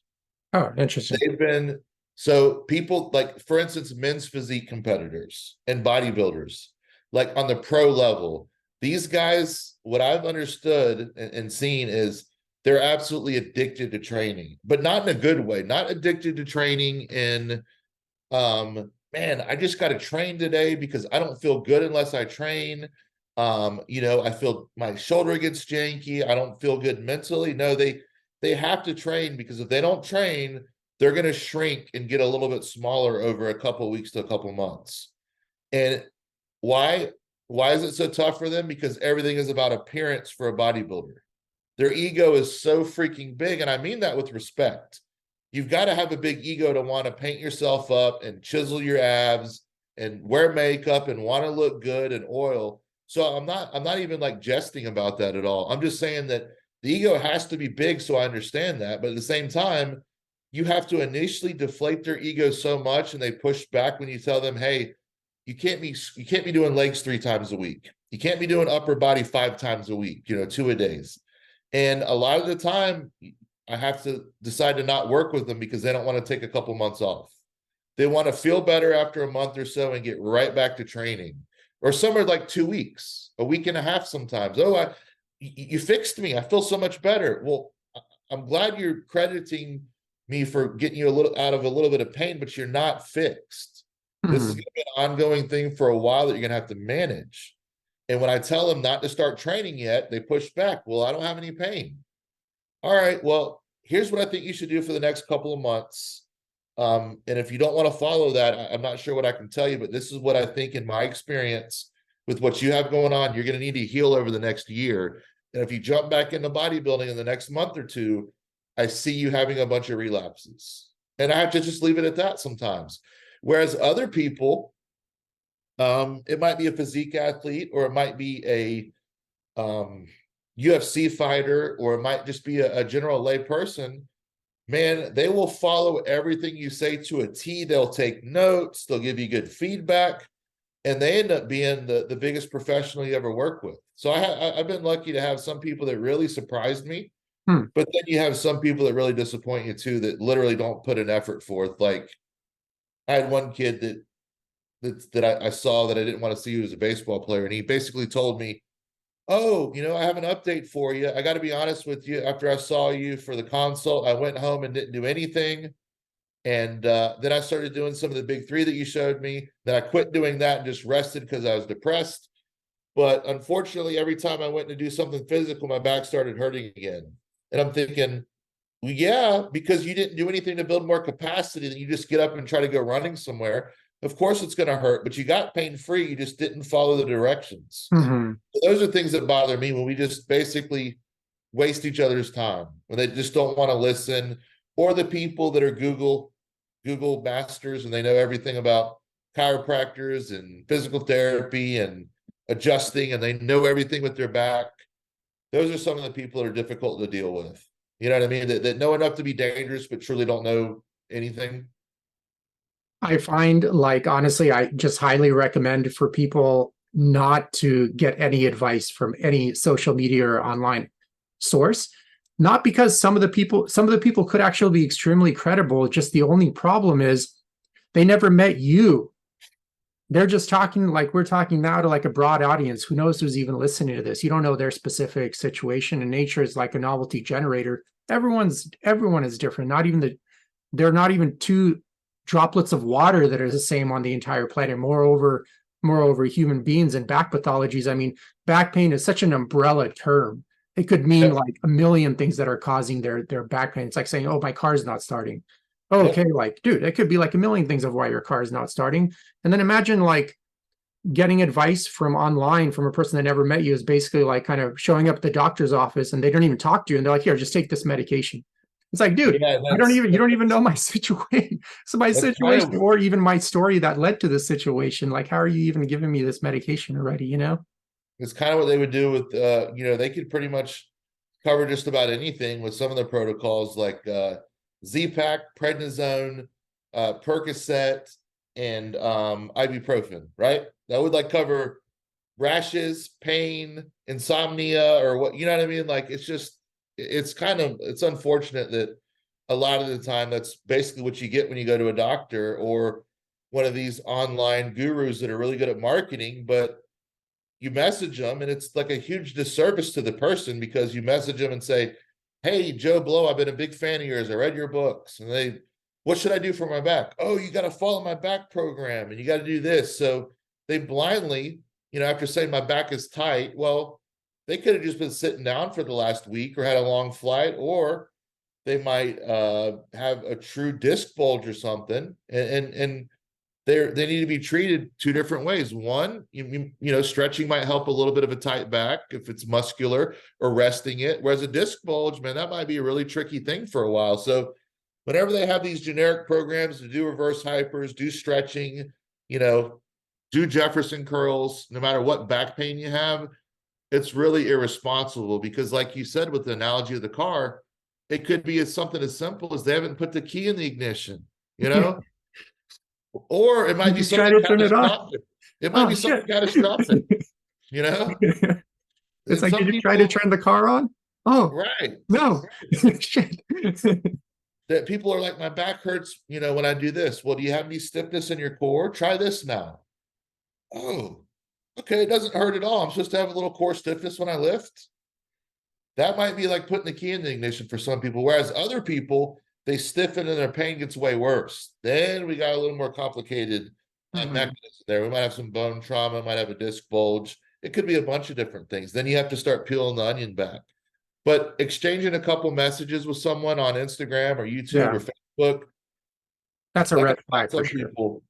A: Oh, interesting.
B: They've been, so people like, for instance, men's physique competitors and bodybuilders, like on the pro level, these guys, what I've understood and seen is they're absolutely addicted to training, but not in a good way, not addicted to training in, man, I just got to train today because I don't feel good unless I train. I feel my shoulder gets janky. I don't feel good mentally. No, they have to train because if they don't train, they're going to shrink and get a little bit smaller over a couple of weeks to a couple of months. And why is it so tough for them? Because everything is about appearance for a bodybuilder. Their ego is so freaking big. And I mean that with respect. You've got to have a big ego to want to paint yourself up and chisel your abs and wear makeup and want to look good and oil. So I'm not even like jesting about that at all. I'm just saying that the ego has to be big. So I understand that. But at the same time, you have to initially deflate their ego so much, and they push back when you tell them, hey, you can't be doing legs 3 times a week. You can't be doing upper body 5 times a week, 2-a-days. And a lot of the time, I have to decide to not work with them because they don't want to take a couple months off. They want to feel better after a month or so and get right back to training. Or some are like 2 weeks, a week and a half sometimes. Oh, you fixed me. I feel so much better. Well, I'm glad you're crediting me for getting you out of a little bit of pain, but you're not fixed. This is going to be an ongoing thing for a while that you're going to have to manage. And when I tell them not to start training yet, they push back. Well, I don't have any pain. All right, well, here's what I think you should do for the next couple of months. And if you don't want to follow that, I'm not sure what I can tell you, but this is what I think in my experience with what you have going on, you're going to need to heal over the next year. And if you jump back into bodybuilding in the next month or two, I see you having a bunch of relapses. And I have to just leave it at that sometimes. Whereas other people, it might be a physique athlete, or it might be a UFC fighter, or it might just be a general lay person. Man, they will follow everything you say to a T. They'll take notes. They'll give you good feedback. And they end up being the biggest professional you ever work with. So I've been lucky to have some people that really surprised me. But then you have some people that really disappoint you too, that literally don't put an effort forth. Like, I had one kid that I saw that I didn't want to see, who was a baseball player. And he basically told me, oh, I have an update for you. I got to be honest with you. After I saw you for the consult, I went home and didn't do anything. And then I started doing some of the big 3 that you showed me. Then I quit doing that and just rested because I was depressed. But unfortunately, every time I went to do something physical, my back started hurting again. And I'm thinking, well, yeah, because you didn't do anything to build more capacity, then you just get up and try to go running somewhere. Of course it's going to hurt, but you got pain-free. You just didn't follow the directions. So those are things that bother me, when we just basically waste each other's time, when they just don't want to listen, or the people that are Google masters and they know everything about chiropractors and physical therapy and adjusting, and they know everything with their back. Those are some of the people that are difficult to deal with. You know what I mean? That know enough to be dangerous, but truly don't know anything.
A: I find, like, honestly, I just highly recommend for people not to get any advice from any social media or online source. Not because some of the people could actually be extremely credible. Just the only problem is they never met you. They're just talking like we're talking now to like a broad audience. Who knows who's even listening to this? You don't know their specific situation, and nature is like a novelty generator. Everyone is different. They're not even 2 droplets of water that are the same on the entire planet. Moreover, human beings and back pathologies. I mean, back pain is such an umbrella term. It could mean like a million things that are causing their back pain. It's like saying, oh, my car's not starting. Okay, like, dude, it could be like a million things of why your car is not starting. And then imagine like getting advice from online from a person that never met you, is basically like kind of showing up at the doctor's office and they don't even talk to you. And they're like, here, just take this medication. It's like, dude, you don't even know my situation. So my situation, or even my story that led to this situation. Like, how are you even giving me this medication already?
B: It's kind of what they would do with, they could pretty much cover just about anything with some of the protocols, like Z-Pak, prednisone, Percocet, and ibuprofen, right? That would like cover rashes, pain, insomnia, or what, you know what I mean? Like, it's unfortunate that a lot of the time that's basically what you get when you go to a doctor or one of these online gurus that are really good at marketing, but you message them and it's like a huge disservice to the person, because you message them and say, hey, Joe Blow, I've been a big fan of yours. I read your books. And what should I do for my back? Oh, you got to follow my back program and you got to do this. So they blindly, after saying my back is tight, well, they could have just been sitting down for the last week or had a long flight, or they might have a true disc bulge or something. And they need to be treated 2 different ways. One, stretching might help a little bit of a tight back if it's muscular, or resting it. Whereas a disc bulge, man, that might be a really tricky thing for a while. So whenever they have these generic programs to do reverse hypers, do stretching, do Jefferson curls, no matter what back pain you have, it's really irresponsible, because like you said, with the analogy of the car, It could be something as simple as they haven't put the key in the ignition, you know, or it
A: You
B: might be
A: just try
B: something
A: to turn it on.
B: catastrophic. It might
A: Oh,
B: be something
A: shit.
B: catastrophic, you know.
A: It's
B: And
A: like,
B: some
A: did you try to
B: people,
A: turn the car on? Oh,
B: right,
A: no. Shit.
B: that people are like, my back hurts, you know, when I do this. Well, do you have any stiffness in your core? Try this now. Oh, okay, it doesn't hurt at all. I'm supposed to have a little core stiffness when I lift. That might be like putting the key in the ignition for some people, whereas other people, they stiffen and their pain gets way worse. Then we got a little more complicated
A: Mhm.
B: mechanism there. We might have some bone trauma, might have a disc bulge. It could be a bunch of different things. Then you have to start peeling the onion back. But exchanging a couple messages with someone on Instagram or YouTube
A: Yeah,
B: or Facebook,
A: that's a
B: like I
A: red flag
B: tell
A: for sure.
B: people,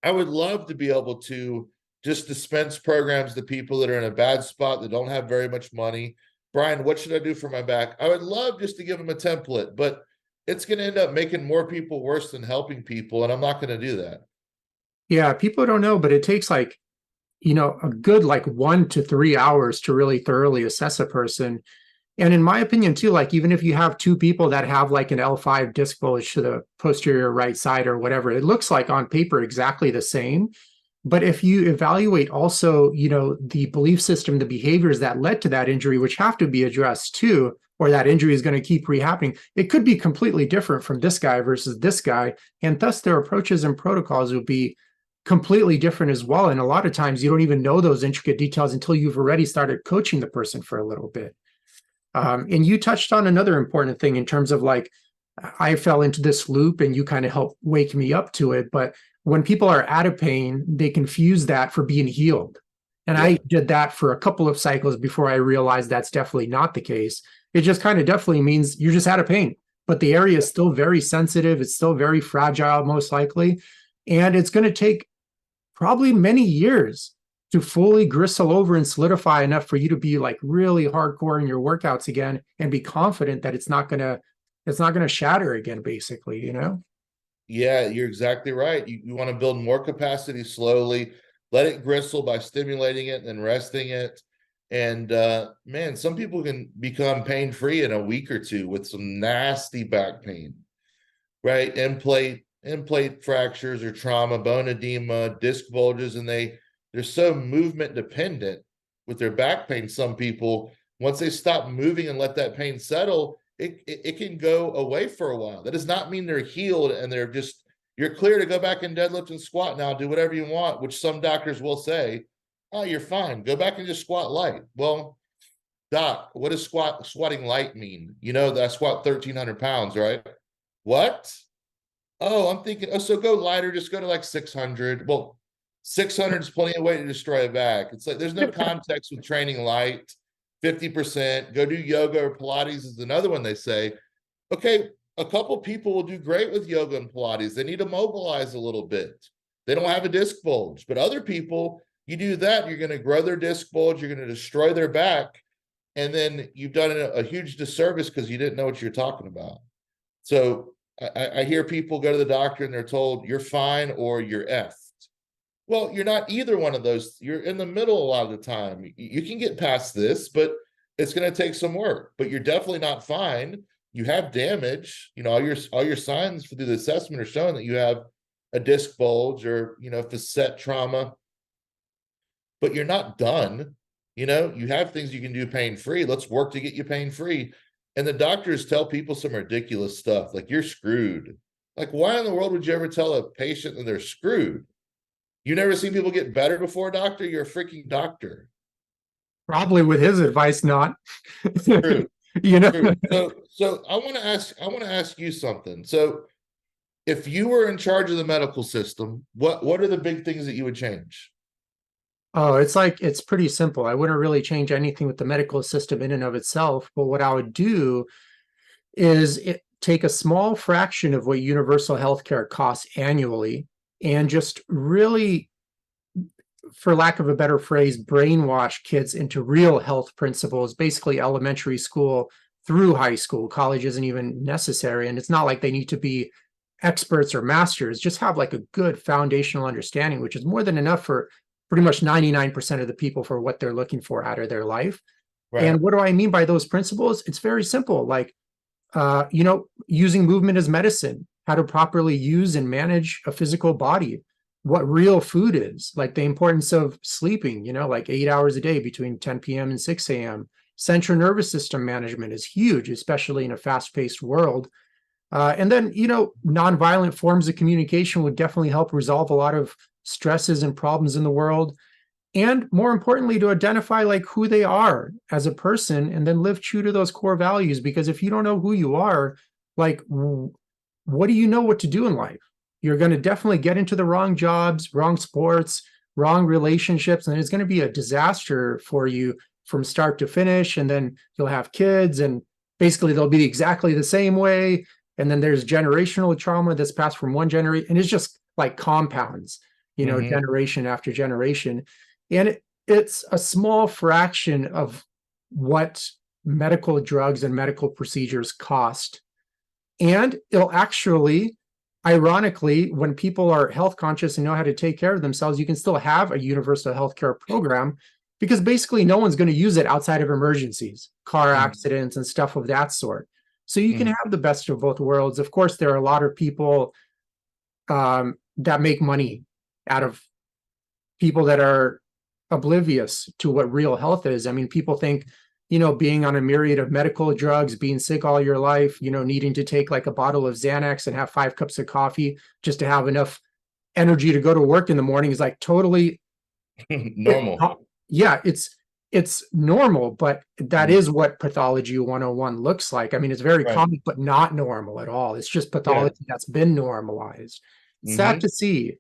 B: I would love to be able to just dispense programs to people that are in a bad spot that don't have very much money. Brian, what should I do for my back? I would love just to give them a template, but it's going to end up making more people worse than helping people. And I'm not going to do that.
A: Yeah, people don't know, but it takes like, a good like 1 to 3 hours to really thoroughly assess a person. And in my opinion, too, like even if you have two people that have like an L5 disc bulge to the posterior right side or whatever, it looks like on paper exactly the same. But if you evaluate also, the belief system, the behaviors that led to that injury, which have to be addressed too, or that injury is going to keep rehappening, it could be completely different from this guy versus this guy. And thus their approaches and protocols will be completely different as well. And a lot of times you don't even know those intricate details until you've already started coaching the person for a little bit. And you touched on another important thing in terms of like, I fell into this loop and you kind of helped wake me up to it. But when people are out of pain, they confuse that for being healed. And
B: Yeah.
A: I did that for a couple of cycles before I realized that's definitely not the case. It just kind of definitely means you're just out of pain, but the area is still very sensitive. It's still very fragile, most likely. And it's going to take probably many years to fully gristle over and solidify enough for you to be like really hardcore in your workouts again and be confident that it's not gonna shatter again, basically.
B: Yeah, you're exactly right. You want to build more capacity slowly, let it gristle by stimulating it and then resting it. And man, some people can become pain-free in a week or two with some nasty back pain, right? End plate fractures or trauma, bone edema, disc bulges, and they're so movement dependent with their back pain. Some people, once they stop moving and let that pain settle, it can go away for a while. That does not mean they're healed and you're clear to go back and deadlift and squat now, do whatever you want, which some doctors will say, oh, you're fine. Go back and just squat light. Well, doc, what does squatting light mean? You know, that I squat 1,300 pounds, right? What? Oh, I'm thinking, so go lighter, just go to like 600. Well, 600 is plenty of weight to destroy a back. It's like there's no context with training light. 50%, go do yoga or Pilates is another one they say. Okay, a couple people will do great with yoga and Pilates. They need to mobilize a little bit. They don't have a disc bulge, but other people, you do that, you're going to grow their disc bulge, you're going to destroy their back, and then you've done a huge disservice because you didn't know what you're talking about. So I hear people go to the doctor and they're told you're fine or you're effed. Well, you're not either one of those. You're in the middle a lot of the time. You can get past this, but it's going to take some work. But you're definitely not fine. You have damage. You know, all your signs through the assessment are showing that you have a disc bulge or facet trauma. But you're not done. You have things you can do pain-free. Let's work to get you pain-free. And the doctors tell people some ridiculous stuff, like you're screwed. Like, why in the world would you ever tell a patient that they're screwed? You never seen people get better before a doctor? You're a freaking doctor.
A: Probably with his advice, not.
B: True.
A: you know.
B: True. So I want to ask you something. So if you were in charge of the medical system, what are the big things that you would change?
A: Oh, it's pretty simple. I wouldn't really change anything with the medical system in and of itself, but what I would do is take a small fraction of what universal healthcare costs annually and just really, for lack of a better phrase, brainwash kids into real health principles, basically elementary school through high school. College isn't even necessary. And it's not like they need to be experts or masters, just have like a good foundational understanding, which is more than enough for pretty much 99% of the people for what they're looking for out of their life.
B: Right.
A: And what do I mean by those principles? It's very simple. Like Using movement as medicine, how to properly use and manage a physical body, what real food is, like the importance of sleeping, like 8 hours a day between 10 p.m. and 6 a.m. Central nervous system management is huge, especially in a fast-paced world. And then, nonviolent forms of communication would definitely help resolve a lot of stresses and problems in the world. And more importantly, to identify like who they are as a person and then live true to those core values. Because if you don't know who you are, like, what do you know what to do in life? You're going to definitely get into the wrong jobs, wrong sports, wrong relationships, and it's going to be a disaster for you from start to finish. And then you'll have kids, and basically they'll be exactly the same way. And then there's generational trauma that's passed from one generation, and it's just like compounds, generation after generation. And it's a small fraction of what medical drugs and medical procedures cost. And it'll actually, ironically, when people are health conscious and know how to take care of themselves, you can still have a universal healthcare program, because basically no one's going to use it outside of emergencies, car accidents and stuff of that sort. So you can have the best of both worlds. Of course, there are a lot of people that make money out of people that are oblivious to what real health is. I mean, people think, being on a myriad of medical drugs, being sick all your life, needing to take like a bottle of Xanax and have 5 cups of coffee just to have enough energy to go to work in the morning is like totally
B: normal.
A: It's normal, but that is what pathology 101 looks like. I mean, it's very common, but not normal at all. It's just pathology that's been normalized. Sad to see,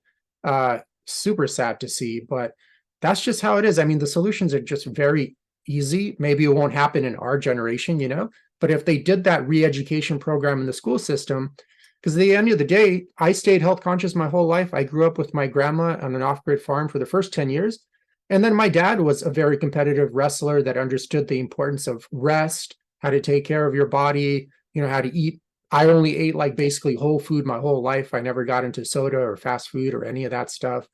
A: super sad to see, but that's just how it is. I mean, the solutions are just very easy. Maybe it won't happen in our generation, but if they did that re-education program in the school system, because at the end of the day, I stayed health conscious my whole life. I grew up with my grandma on an off-grid farm for the first 10 years. And then my dad was a very competitive wrestler that understood the importance of rest, how to take care of your body, how to eat. I only ate like basically whole food my whole life. I never got into soda or fast food or any of that stuff.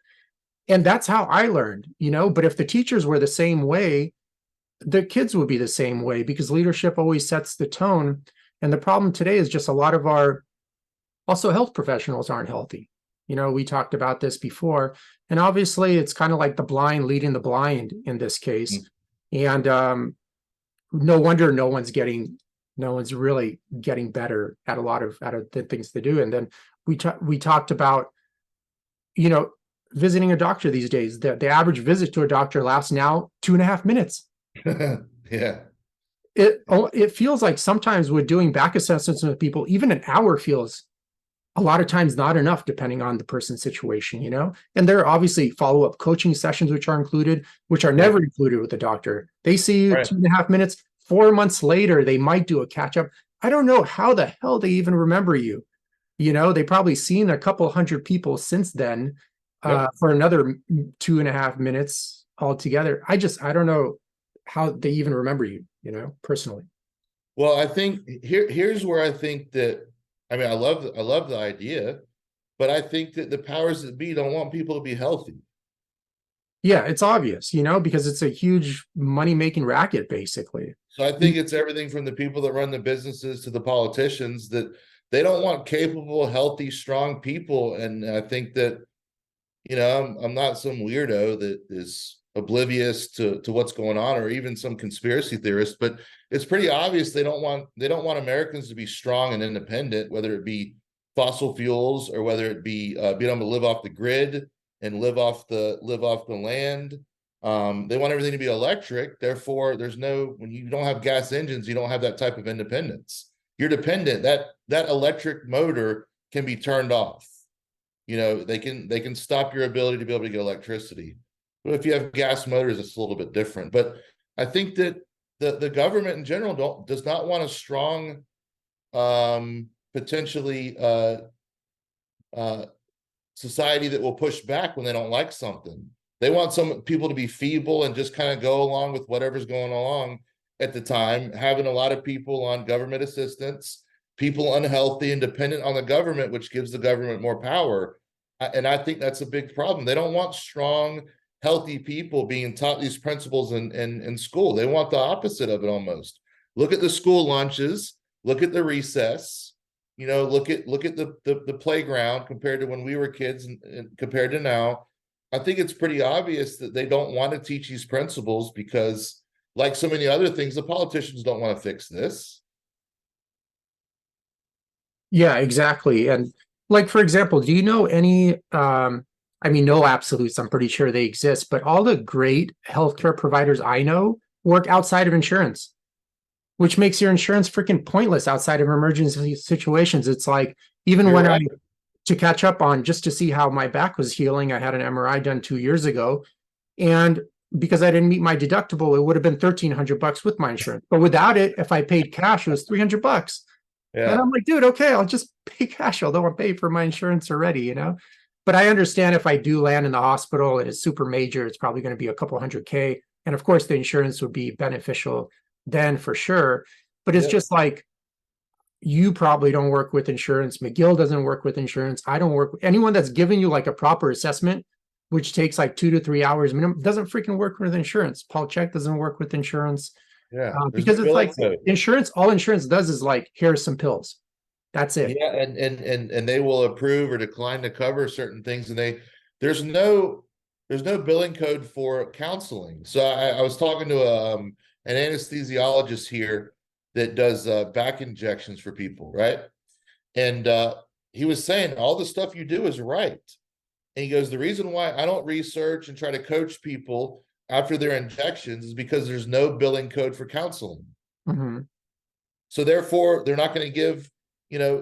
A: And that's how I learned, but if the teachers were the same way, the kids would be the same way, because leadership always sets the tone. And the problem today is just a lot of our also health professionals aren't healthy. We talked about this before, and obviously it's kind of like the blind leading the blind in this case. And no wonder no one's really getting better at a lot of the things they do. And then we talked about, visiting a doctor these days. The average visit to a doctor lasts now 2.5 minutes.
B: Yeah.
A: It feels like sometimes with doing back assessments with people, even an hour feels a lot of times not enough, depending on the person's situation, and there are obviously follow-up coaching sessions, which are included, which are never included with the doctor. They see you 2.5 minutes, 4 months later, they might do a catch-up. I don't know how the hell they even remember you. They probably seen a couple hundred people since then for another 2.5 minutes altogether. I don't know how they even remember you, personally.
B: Well, I think here's where I think that, I mean, I love the idea, but I think that the powers that be don't want people to be healthy.
A: Yeah, it's obvious, because it's a huge money-making racket, basically.
B: So I think it's everything from the people that run the businesses to the politicians, that they don't want capable, healthy, strong people. And I think that, I'm not some weirdo that is oblivious to what's going on, or even some conspiracy theorist, but it's pretty obvious they don't want Americans to be strong and independent, whether it be fossil fuels or whether it be being able to live off the grid and live off the land. They want everything to be electric. Therefore, when you don't have gas engines, you don't have that type of independence. You're dependent. That electric motor can be turned off. They can stop your ability to be able to get electricity. But if you have gas motors, it's a little bit different. But I think that the government in general does not want a strong, potentially society that will push back when they don't like something. They want some people to be feeble and just kind of go along with whatever's going along at the time, having a lot of people on government assistance, people unhealthy and dependent on the government, which gives the government more power. And I think that's a big problem. They don't want strong, healthy people being taught these principles in school. They want the opposite of it almost. Look at the school lunches. look at the recess, look at the playground compared to when we were kids and compared to now. I think it's pretty obvious that they don't want to teach these principles because, like so many other things, the politicians don't want to fix this.
A: Yeah, exactly. And like, for example, do you know any, I mean, no absolutes, I'm pretty sure they exist, but all the great healthcare providers I know work outside of insurance, which makes your insurance freaking pointless outside of emergency situations. It's like, even
B: You're
A: when
B: right.
A: to catch up on, just to see how my back was healing, I had an MRI done 2 years ago. And because I didn't meet my deductible, it would have been $1,300 with my insurance. But without it, if I paid cash, it was $300. And
B: Yeah.
A: I'm like, dude, okay, I'll just pay cash, although I'm paying for my insurance already. But I understand if I do land in the hospital and it's super major, it's probably going to be a couple $100K. And of course, the insurance would be beneficial then for sure. But it's
B: Yep.
A: just like, you probably don't work with insurance. McGill doesn't work with insurance. I don't work with anyone that's giving you like a proper assessment, which takes like 2 to 3 hours minimum, doesn't freaking work with insurance. Paul Check doesn't work with insurance.
B: Yeah. There's
A: Because
B: no
A: it's
B: billing
A: like
B: code.
A: insurance, all insurance does is like, here's some pills. That's it.
B: Yeah, and they will approve or decline to cover certain things, and there's no billing code for counseling. So I was talking to an anesthesiologist here that does back injections for people, right? And he was saying all the stuff you do is right. And he goes, the reason why I don't research and try to coach people after their injections is because there's no billing code for counseling.
A: Mm-hmm.
B: So therefore, they're not going to give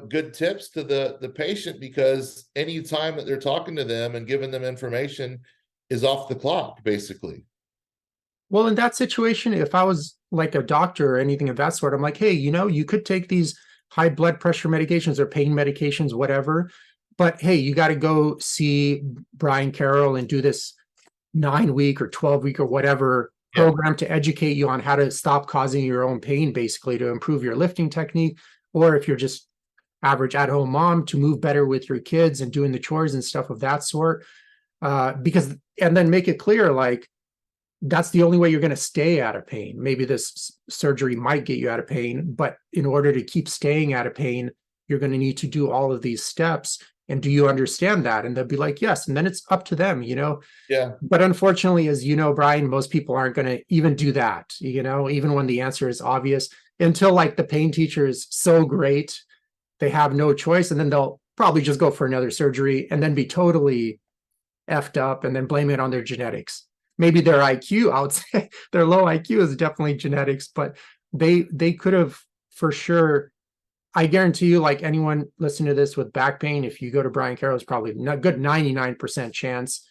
B: good tips to the patient because any time that they're talking to them and giving them information is off the clock, basically.
A: Well, in that situation, if I was like a doctor or anything of that sort, I'm like, hey, you could take these high blood pressure medications or pain medications, whatever. But hey, you got to go see Brian Carroll and do this 9-week or 12-week or whatever program to educate you on how to stop causing your own pain, basically to improve your lifting technique. Or if you're just average at-home mom, to move better with your kids and doing the chores and stuff of that sort. And then make it clear, like, that's the only way you're going to stay out of pain. Maybe this surgery might get you out of pain, but in order to keep staying out of pain, you're going to need to do all of these steps. And do you understand that? And they'll be like, yes. And then it's up to them.
B: Yeah.
A: But unfortunately, as you know, Brian, most people aren't going to even do that, even when the answer is obvious, until like the pain teacher is so great, they have no choice. And then they'll probably just go for another surgery and then be totally effed up and then blame it on their genetics. Maybe their IQ, I would say their low IQ is definitely genetics, but they could have for sure. I guarantee you, like anyone listening to this with back pain, if you go to Brian Carroll, it's probably a good 99% chance,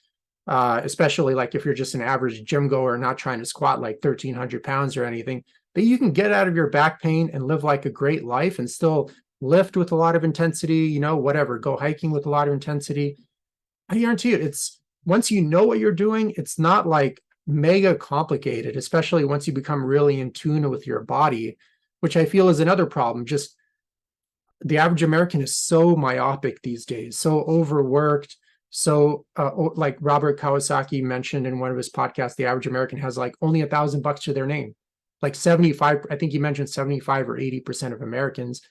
A: especially like if you're just an average gym goer, not trying to squat like 1,300 pounds or anything, that you can get out of your back pain and live like a great life and still lift with a lot of intensity, whatever, go hiking with a lot of intensity. I guarantee you, it's once you know what you're doing, it's not like mega complicated, especially once you become really in tune with your body, which I feel is another problem. Just the average American is so myopic these days, so overworked. So like Robert Kawasaki mentioned in one of his podcasts, the average American has like only $1,000 to their name. Like 75, I think he mentioned 75 or 80% of Americans.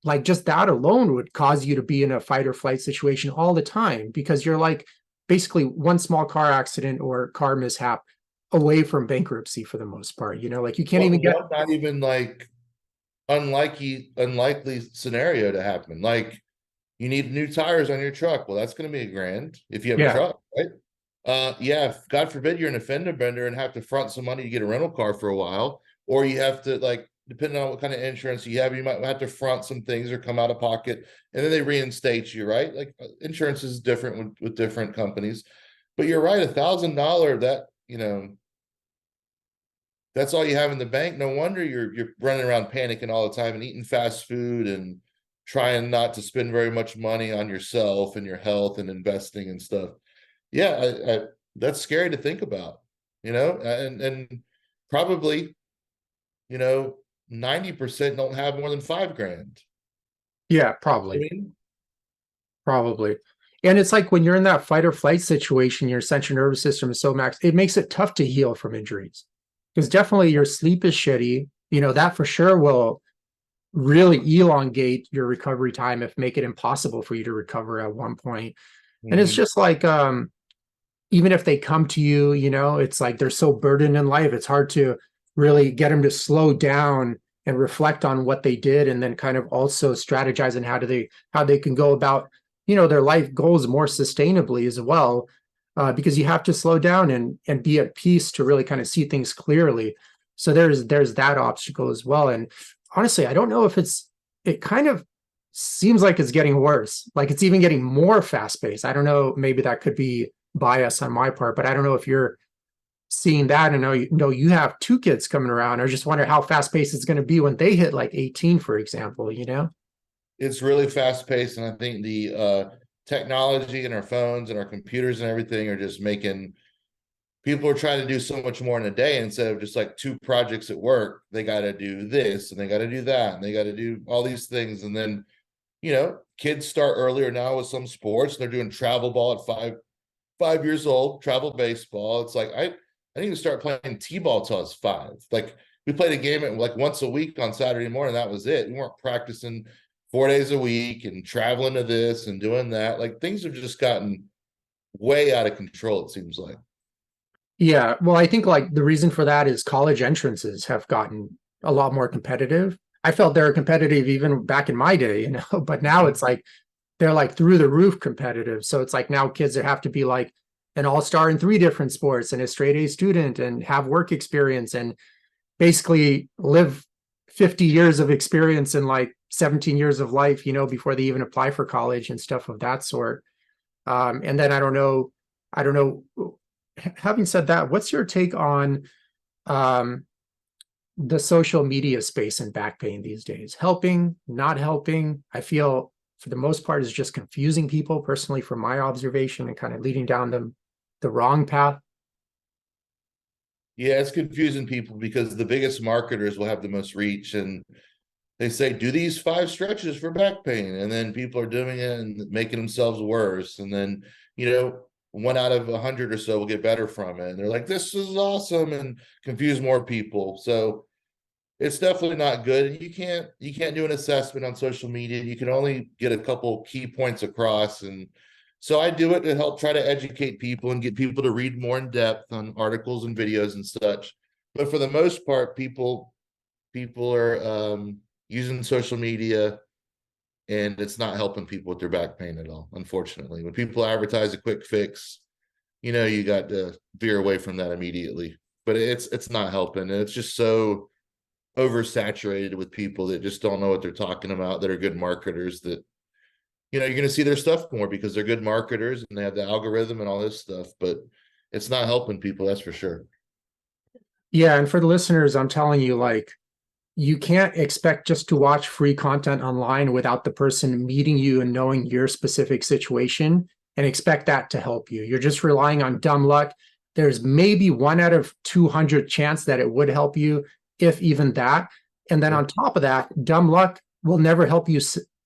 A: Like just that alone would cause you to be in a fight or flight situation all the time because you're like basically one small car accident or car mishap away from bankruptcy for the most part. Like you can't even get
B: not even like unlikely scenario to happen. Like you need new tires on your truck. Well, that's going to be $1,000 if you have a truck, right? If God forbid you're an fender bender and have to front some money to get a rental car for a while, or you have to like, depending on what kind of insurance you have, you might have to front some things or come out of pocket and then they reinstate you, right? Like insurance is different with different companies, but you're right. $1,000 that, that's all you have in the bank. No wonder you're running around panicking all the time and eating fast food and trying not to spend very much money on yourself and your health and investing and stuff. Yeah. That's scary to think about, and probably, 90% don't have more than $5,000.
A: Yeah, probably. Probably. And it's like when you're in that fight or flight situation, your central nervous system is so maxed, it makes it tough to heal from injuries. Because definitely your sleep is shitty. That for sure will really elongate your recovery time, if make it impossible for you to recover at one point. And it's
B: Mhm.
A: just like, even if they come to you, it's like they're so burdened in life, it's hard to really get them to slow down and reflect on what they did, and then kind of also strategize on how they can go about, their life goals more sustainably as well. Because you have to slow down and be at peace to really kind of see things clearly. So there's that obstacle as well. And honestly, I don't know if it kind of seems like it's getting worse. Like it's even getting more fast paced. I don't know, maybe that could be bias on my part, but I don't know if you're seeing that. And you have two kids coming around. I just wonder how fast paced it's going to be when they hit like 18, for example.
B: It's really fast paced, and I think the technology and our phones and our computers and everything are just making people are trying to do so much more in a day. Instead of just like two projects at work, they got to do this and they got to do that and they got to do all these things. And then, kids start earlier now with some sports. They're doing travel ball at 5 years old, travel baseball. It's like I didn't even start playing t-ball till I was 5. Like we played a game at like once a week on Saturday morning. That was it. We weren't practicing 4 days a week and traveling to this and doing that. Like things have just gotten way out of control, it seems like.
A: Yeah, well, I think like the reason for that is college entrances have gotten a lot more competitive. I felt they were competitive even back in my day, but now it's like they're like through the roof competitive. So it's like now kids that have to be like an all-star in 3 different sports and a straight A student and have work experience and basically live 50 years of experience in like 17 years of life, before they even apply for college and stuff of that sort. And then I don't know. Having said that, what's your take on um, the social media space and back pain these days? Helping, not helping? I feel for the most part is just confusing people personally from my observation and kind of leading down the wrong path.
B: Yeah, it's confusing people because the biggest marketers will have the most reach, and they say, do these 5 stretches for back pain. And then people are doing it and making themselves worse. And then, 1 out of 100 or so will get better from it. And they're like, this is awesome, and confuse more people. So it's definitely not good. You can't do an assessment on social media. You can only get a couple key points across. And so I do it to help try to educate people and get people to read more in depth on articles and videos and such. But for the most part, people are using social media, and it's not helping people with their back pain at all, unfortunately. When people advertise a quick fix, you got to veer away from that immediately. But it's not helping, and it's just so oversaturated with people that just don't know what they're talking about, that are good marketers, that you're going to see their stuff more because they're good marketers and they have the algorithm and all this stuff. But it's not helping people, that's for sure.
A: Yeah, and for the listeners, I'm telling you, like, you can't expect just to watch free content online without the person meeting you and knowing your specific situation and expect that to help you. You're just relying on dumb luck. There's maybe 1 out of 200 chance that it would help you, if even that. And then on top of that, dumb luck will never help you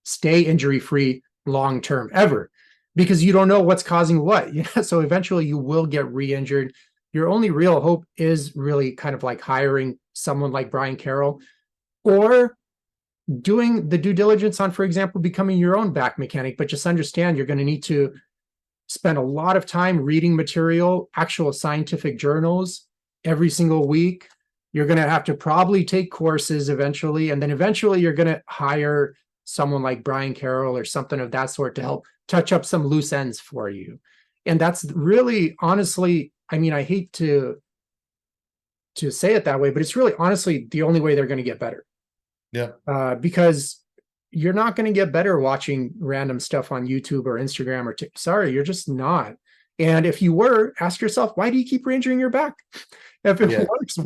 A: stay injury free long term ever, because you don't know what's causing what. So eventually you will get re-injured. Your only real hope is really kind of like hiring someone like Brian Carroll, or doing the due diligence on, for example, becoming your own back mechanic. But just understand you're going to need to spend a lot of time reading material, actual scientific journals every single week. You're going to have to probably take courses eventually, and then eventually you're going to hire someone like Brian Carroll or something of that sort to help touch up some loose ends for you. And that's really, honestly, I mean, I hate to say it that way, but it's really honestly the only way they're going to get better.
B: Yeah.
A: Because you're not going to get better watching random stuff on YouTube or Instagram or sorry, you're just not. And if you were, ask yourself, why do you keep re-injuring your back? If it works,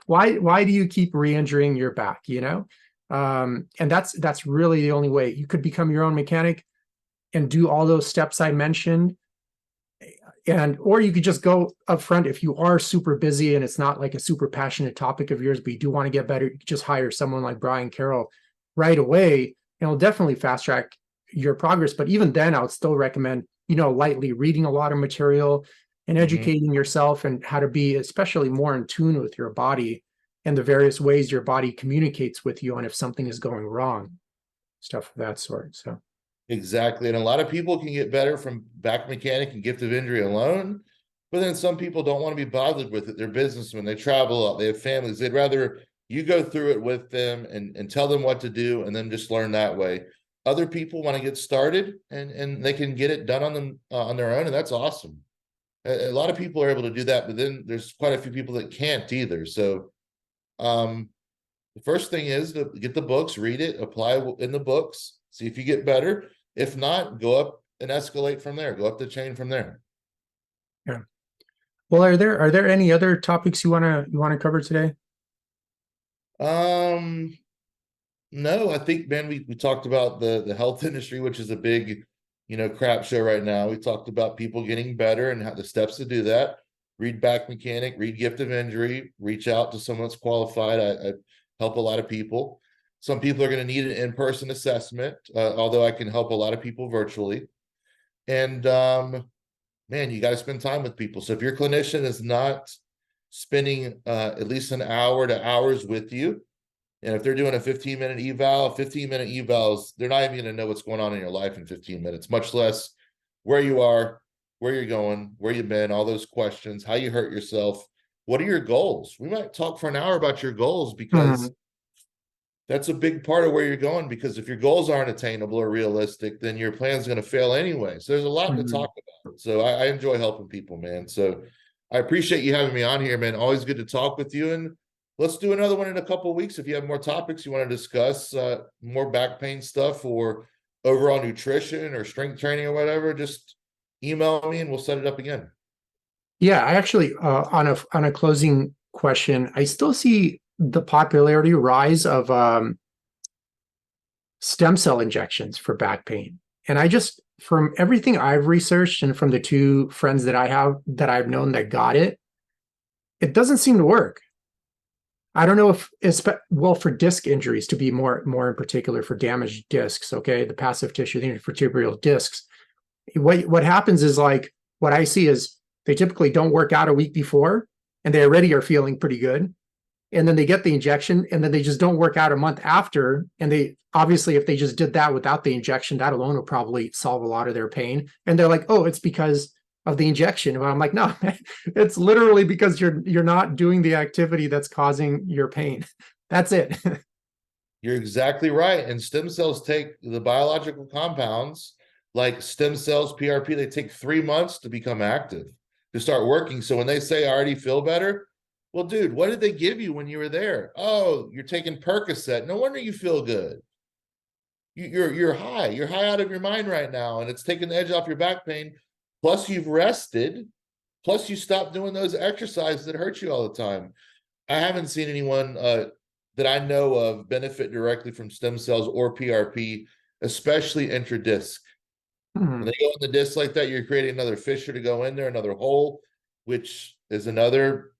A: why do you keep re-injuring your back? And that's really the only way. You could become your own mechanic and do all those steps I mentioned. Or you could just go up front if you are super busy and it's not like a super passionate topic of yours, but you do want to get better. You could just hire someone like Brian Carroll right away, and it'll definitely fast track your progress. But even then, I would still recommend, lightly reading a lot of material and educating yourself and how to be especially more in tune with your body and the various ways your body communicates with you on if something is going wrong, stuff of that sort. So
B: Exactly. And a lot of people can get better from back mechanic and gift of injury alone, but then some people don't want to be bothered with it. They're businessmen, they travel a lot, they have families. They'd rather you go through it with them and tell them what to do and then just learn that way. Other people want to get started and they can get it done on them on their own, and that's awesome. A lot of people are able to do that, but then there's quite a few people that can't either. So the first thing is to get the books, read it, apply in the books, see if you get better. If not, go up and escalate from there. Go up the chain from there.
A: yeah. Well, are there any other topics you wanna cover today?
B: No, I think, man, we talked about the health industry, which is a big, crap show right now. We talked about people getting better and how the steps to do that. Read back mechanic, read gift of injury, reach out to someone that's qualified. I help a lot of people. Some people are going to need an in-person assessment, although I can help a lot of people virtually. And man, you got to spend time with people. So if your clinician is not spending at least an hour to hours with you, and if they're doing a 15-minute eval, 15-minute evals, they're not even going to know what's going on in your life in 15 minutes, much less where you are, where you're going, where you've been, all those questions, how you hurt yourself. What are your goals? We might talk for an hour about your goals because that's a big part of where you're going, because if your goals aren't attainable or realistic, then your plan's going to fail anyway. So there's a lot to talk about. So I enjoy helping people, man. So I appreciate you having me on here, man. Always good to talk with you. And let's do another one in a couple of weeks. If you have more topics you want to discuss, more back pain stuff or overall nutrition or strength training or whatever, just email me and we'll set it up again.
A: Yeah, I actually on a closing question, I still see the popularity rise of stem cell injections for back pain. And I just, from everything I've researched and from the two friends that I've known that got it, it doesn't seem to work. I don't know if it's, well, for disc injuries, to be more in particular, for damaged discs, okay, the passive tissue, the vertebral discs. What happens is, like, what I see is they typically don't work out a week before and they already are feeling pretty good. And then they get the injection and then they just don't work out a month after. And they obviously, if they just did that without the injection, that alone would probably solve a lot of their pain. And they're like, oh, it's because of the injection. But I'm like, no, it's literally because you're not doing the activity that's causing your pain. That's it.
B: You're exactly right. And stem cells take the biological compounds like stem cells, PRP, they take 3 months to become active, to start working. So when they say I already feel better, well, dude, what did they give you when you were there? Oh, you're taking Percocet. No wonder you feel good. You're high. You're high out of your mind right now, and it's taking the edge off your back pain. Plus, you've rested. Plus, you stopped doing those exercises that hurt you all the time. I haven't seen anyone that I know of benefit directly from stem cells or PRP, especially intradisc. When they go in the disc like that, you're creating another fissure to go in there, another hole, which is another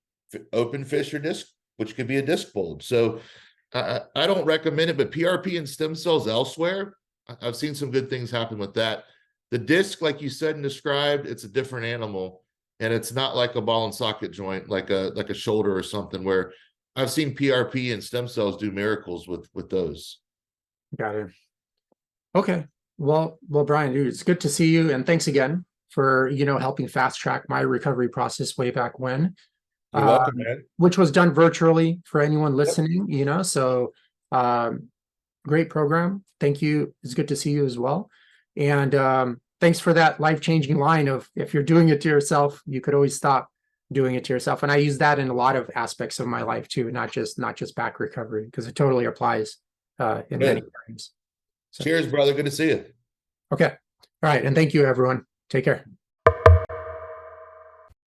B: open fissure disc, which could be a disc bulge. So I don't recommend it, but PRP and stem cells elsewhere, I've seen some good things happen with that. The disc, like you said and described, it's a different animal, and it's not like a ball and socket joint, like a shoulder or something, where I've seen PRP and stem cells do miracles with those.
A: Got it. Okay. Well, Brian, dude, it's good to see you, and thanks again for helping fast track my recovery process way back when.
B: You're welcome, man.
A: Which was done virtually for anyone listening. So great program. Thank you. It's good to see you as well. And thanks for that life-changing line of, if you're doing it to yourself, you could always stop doing it to yourself. And I use that in a lot of aspects of my life too, not just back recovery, because it totally applies in many areas. So,
B: cheers, brother. Good to see you.
A: Okay. All right. And thank you, everyone. Take care.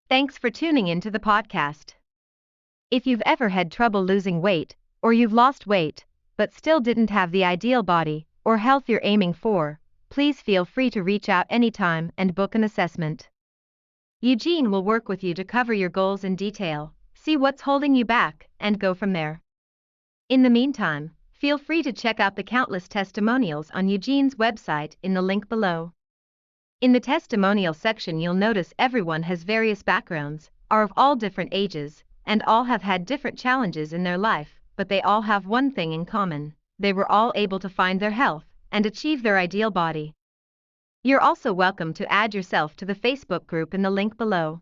D: Thanks for tuning into the podcast. If you've ever had trouble losing weight, or you've lost weight, but still didn't have the ideal body or health you're aiming for, please feel free to reach out anytime and book an assessment. Eugene will work with you to cover your goals in detail, see what's holding you back, and go from there. In the meantime, feel free to check out the countless testimonials on Eugene's website in the link below. In the testimonial section, you'll notice everyone has various backgrounds, are of all different ages, and all have had different challenges in their life, but they all have one thing in common: they were all able to find their health and achieve their ideal body. You're also welcome to add yourself to the Facebook group in the link below.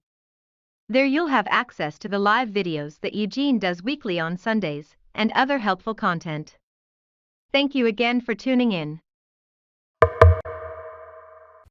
D: There you'll have access to the live videos that Eugene does weekly on Sundays and other helpful content. Thank you again for tuning in.